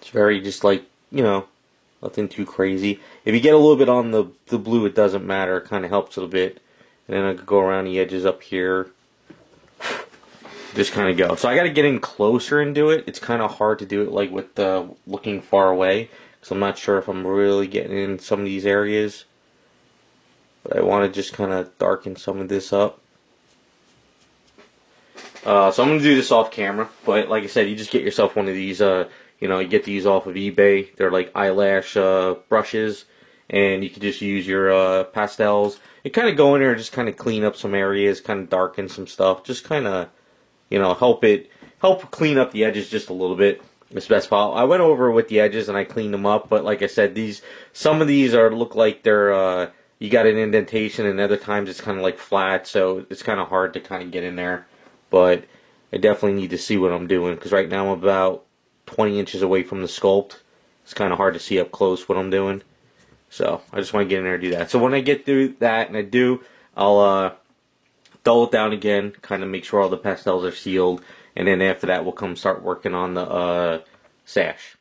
It's very just like, you know, nothing too crazy. If you get a little bit on the blue, it doesn't matter. It kind of helps a bit. And then I could go around the edges up here. Just kind of go. So I got to get in closer and do it. It's kind of hard to do it like with looking far away, because I'm not sure if I'm really getting in some of these areas. But I want to just kind of darken some of this up. So I'm going to do this off camera, but like I said, you just get yourself one of these, you know, you get these off of eBay. They're like eyelash brushes, and you can just use your pastels. You kind of go in there and just kind of clean up some areas, kind of darken some stuff, just kind of, you know, help clean up the edges just a little bit. As best possible. I went over with the edges and I cleaned them up, but like I said, some of these look like they're you got an indentation, and other times it's kind of like flat, so it's kind of hard to kind of get in there. But I definitely need to see what I'm doing, because right now I'm about 20 inches away from the sculpt. It's kind of hard to see up close what I'm doing. So I just want to get in there and do that. So when I get through that, and I do, I'll dull it down again, kind of make sure all the pastels are sealed, and then after that we'll come start working on the sash.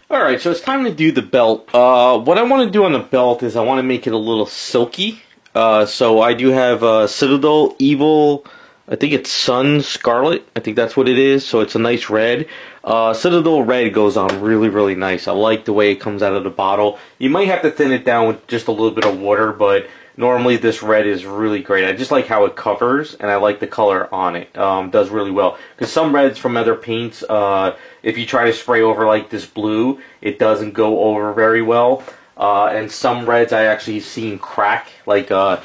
Alright, so it's time to do the belt. What I want to do on the belt is I want to make it a little silky. So I do have Citadel Evil, I think it's Sun Scarlet, I think that's what it is, so it's a nice red. Citadel Red goes on really, really nice. I like the way it comes out of the bottle. You might have to thin it down with just a little bit of water, but normally this red is really great. I just like how it covers, and I like the color on it. Does really well. Because some reds from other paints, if you try to spray over like this blue, it doesn't go over very well. And some reds I actually seen crack, like I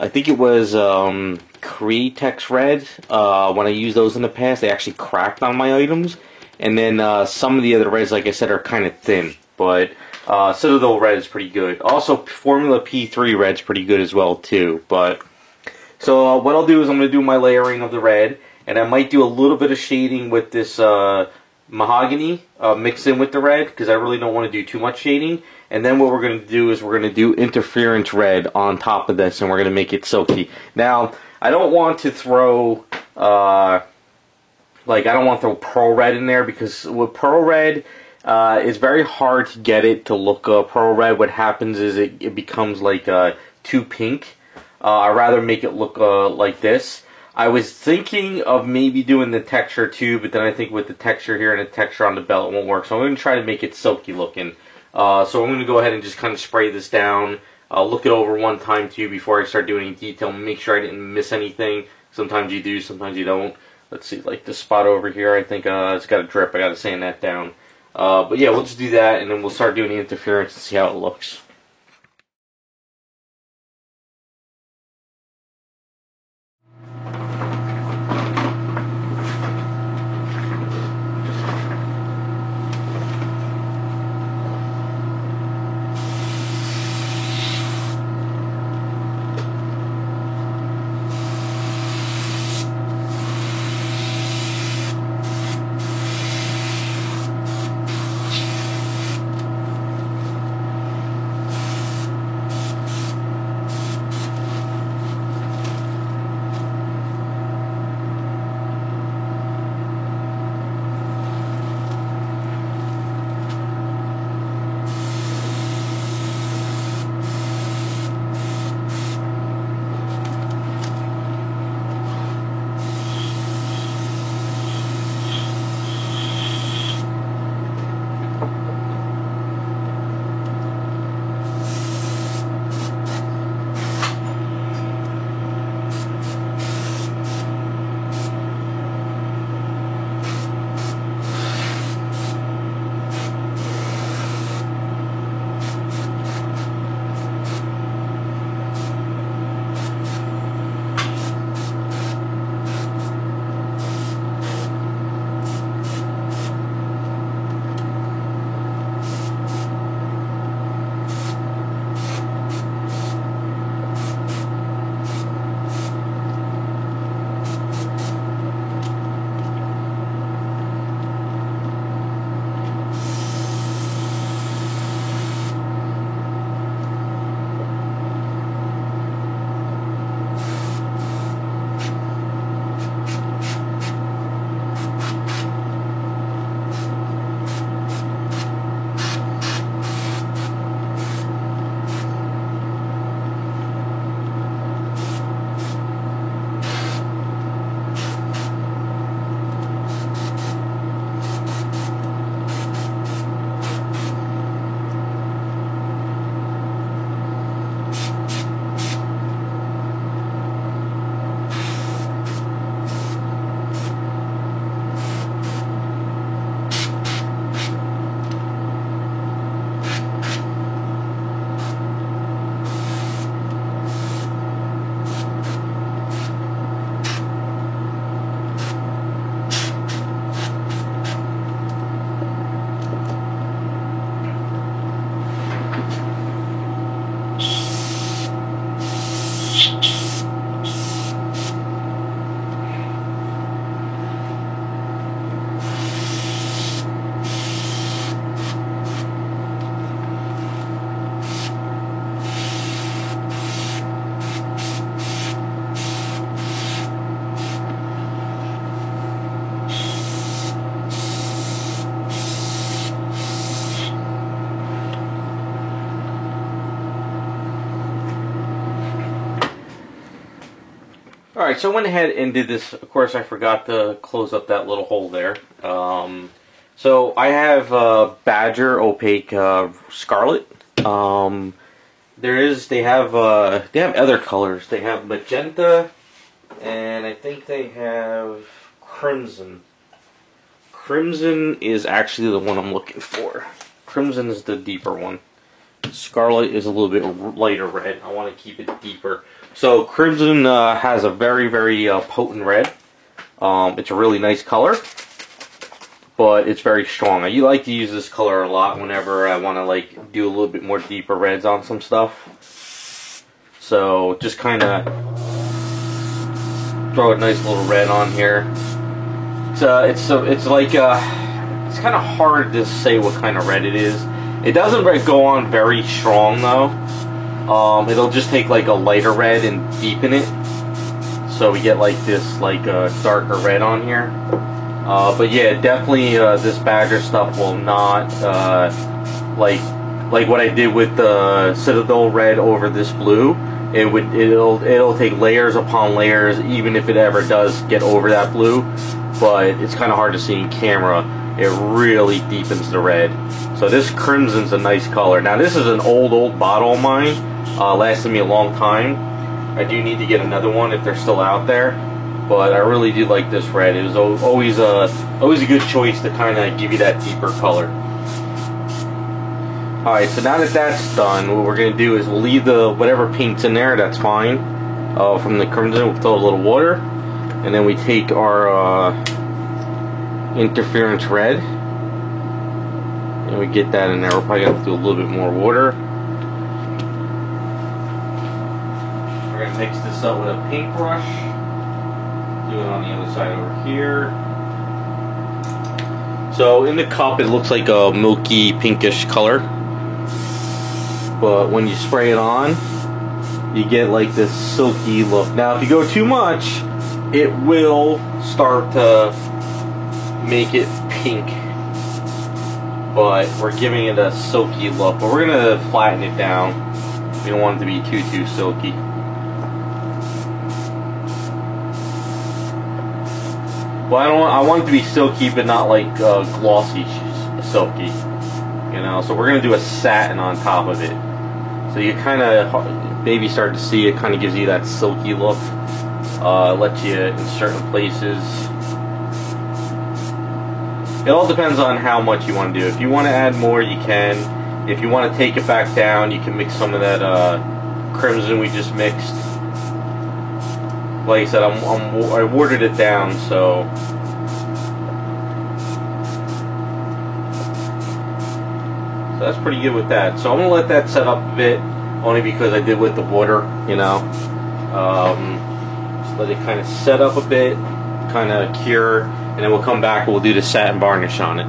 think it was Createx Red. When I used those in the past, they actually cracked on my items. And then some of the other reds, like I said, are kind of thin. But Citadel Red is pretty good. Also, Formula P3 Red's pretty good as well too. But so what I'll do is I'm going to do my layering of the red, and I might do a little bit of shading with this mahogany mixed in with the red, because I really don't want to do too much shading. And then what we're going to do is we're going to do interference red on top of this, and we're going to make it silky. Now, I don't want to throw, I don't want to throw pearl red in there, because with pearl red, it's very hard to get it to look pearl red. What happens is it becomes like too pink. I'd rather make it look like this. I was thinking of maybe doing the texture too, but then I think with the texture here and the texture on the belt it won't work. So I'm going to try to make it silky looking. So I'm going to go ahead and just kind of spray this down. Look it over one time too before I start doing any detail. Make sure I didn't miss anything. Sometimes you do, sometimes you don't. Let's see, like this spot over here, I think it's got a drip. I got to sand that down. But yeah, we'll just do that, and then we'll start doing the interference and see how it looks. Alright, so I went ahead and did this. Of course, I forgot to close up that little hole there. So I have Badger Opaque Scarlet. They have other colors. They have magenta, and I think they have crimson. Crimson is actually the one I'm looking for. Crimson is the deeper one. Scarlet is a little bit lighter red. I want to keep it deeper. So crimson has a very, very potent red. It's a really nice color, but it's very strong. I like to use this color a lot whenever I want to like do a little bit more deeper reds on some stuff. So just kind of throw a nice little red on here. It's kind of hard to say what kind of red it is. It doesn't go on very strong though. It'll just take like a lighter red and deepen it, so we get like this like darker red on here. But yeah, definitely this Badger stuff will not like what I did with the Citadel red over this blue. It'll take layers upon layers, even if it ever does get over that blue. But it's kind of hard to see in camera. It really deepens the red. So this crimson's a nice color. Now this is an old bottle of mine. Lasted me a long time. I do need to get another one if they're still out there. But I really do like this red. It was always a good choice to kind of give you that deeper color. Alright, so now that that's done, what we're going to do is we'll leave the whatever paint's in there, that's fine. From the crimson, we'll throw a little water. And then we take our interference red. And we get that in there. We're probably going to have to do a little bit more water. We're going to mix this up with a paintbrush. Do it on the other side over here. So in the cup it looks like a milky pinkish color. But when you spray it on, you get like this silky look. Now if you go too much, it will start to make it pink. But we're giving it a silky look. But we're going to flatten it down. We don't want it to be too silky. Well, I want it to be silky, but not like glossy silky. You know, so we're going to do a satin on top of it. So you kind of maybe start to see it kind of gives you that silky look. Lets you in certain places. It all depends on how much you want to do. If you want to add more, you can. If you want to take it back down, you can mix some of that crimson we just mixed. Like I said, I watered it down, so that's pretty good with that. So I'm gonna let that set up a bit, only because I did with the water, you know. Just let it kind of set up a bit, kind of cure, and then we'll come back and we'll do the satin varnish on it.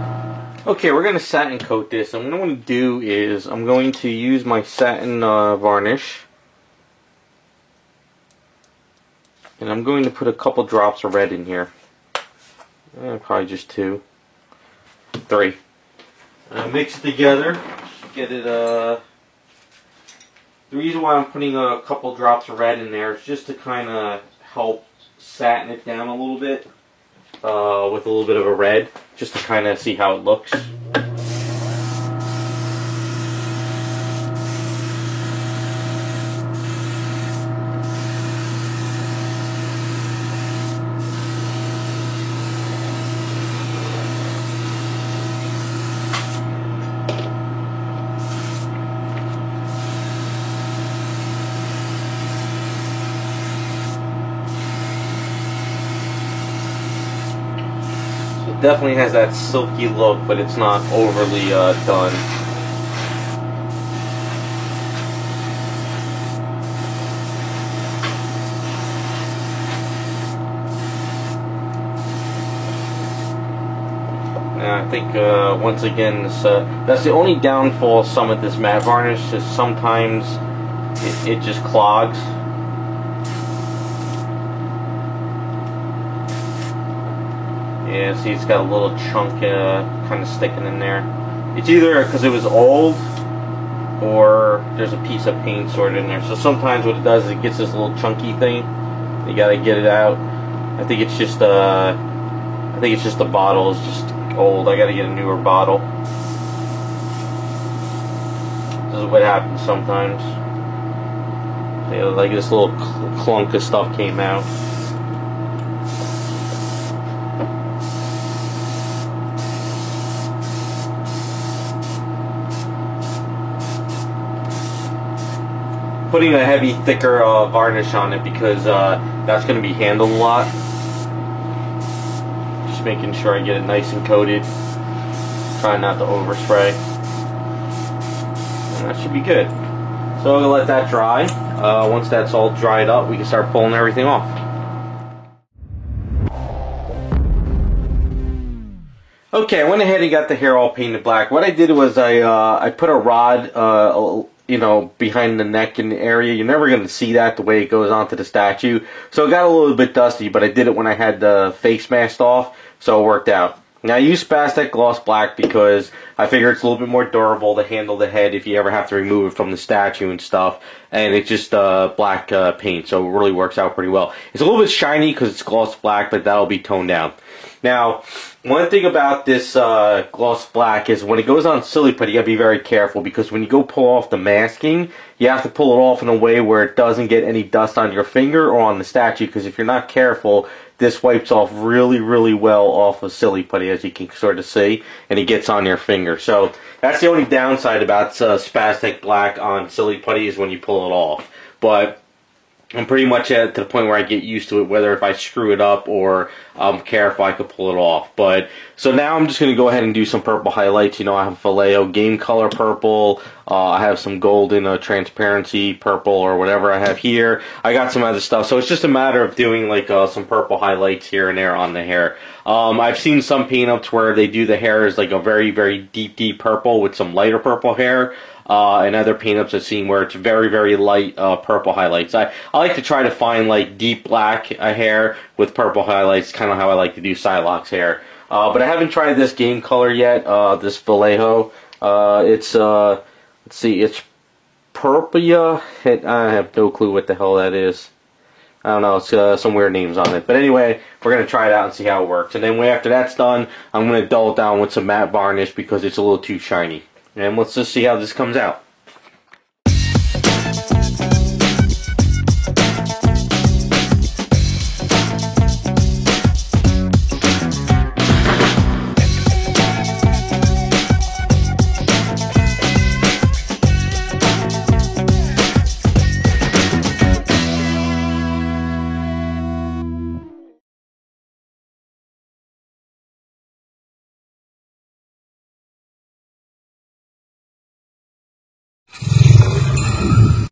Okay, we're gonna satin coat this, and what I'm gonna do is I'm going to use my satin varnish. And I'm going to put a couple drops of red in here. Probably just 2, 3. And mix it together. Get it. The reason why I'm putting a couple drops of red in there is just to kind of help satin it down a little bit with a little bit of a red, just to kind of see how it looks. Definitely has that silky look, but it's not overly done. And I think once again, that's the only downfall of some of this matte varnish is sometimes it just clogs. Yeah, see, it's got a little chunk kind of sticking in there. It's either because it was old or there's a piece of paint sorted in there. So sometimes what it does is it gets this little chunky thing You gotta get it out. I think it's just the bottle is just old. I gotta get a newer bottle. This is what happens sometimes. Yeah, like this little clunk of stuff came out. Putting a heavy, thicker varnish on it because that's going to be handled a lot. Just making sure I get it nice and coated. Trying not to overspray. And that should be good. So I'm going to let that dry. Once that's all dried up, we can start pulling everything off. Okay, I went ahead and got the hair all painted black. What I did was I put a rod you know, behind the neck in the area. You're never going to see that the way it goes onto the statue. So it got a little bit dusty, but I did it when I had the face mask off, so it worked out. Now I use Spaztec Gloss Black because I figure it's a little bit more durable to handle the head if you ever have to remove it from the statue and stuff. And it's just black paint, so it really works out pretty well. It's a little bit shiny because it's gloss black, but that'll be toned down. Now, one thing about this gloss black is when it goes on silly putty, you gotta be very careful because when you go pull off the masking, you have to pull it off in a way where it doesn't get any dust on your finger or on the statue, because if you're not careful, this wipes off really, really well off of silly putty, as you can sort of see, and it gets on your finger. So that's the only downside about Spaztec Black on silly putty is when you pull it off. But I'm pretty much to the point where I get used to it, whether if I screw it up or I'm careful, I could pull it off. But so now I'm just going to go ahead and do some purple highlights. You know, I have Vallejo Game Color Purple. I have some golden transparency purple or whatever I have here. I got some other stuff. So it's just a matter of doing like some purple highlights here and there on the hair. I've seen some paint-ups where they do the hair as like a very, very deep, deep purple with some lighter purple hair. And other paint-ups I've seen where it's very, very light purple highlights. I like to try to find like deep black hair with purple highlights, kind of how I like to do Psylocke's hair. But I haven't tried this game color yet, this Vallejo. It's, let's see, it's Purpia. I have no clue what the hell that is. I don't know, it's some weird names on it. But anyway, we're going to try it out and see how it works. And then after that's done, I'm going to dull it down with some matte varnish because it's a little too shiny. And let's just see how this comes out.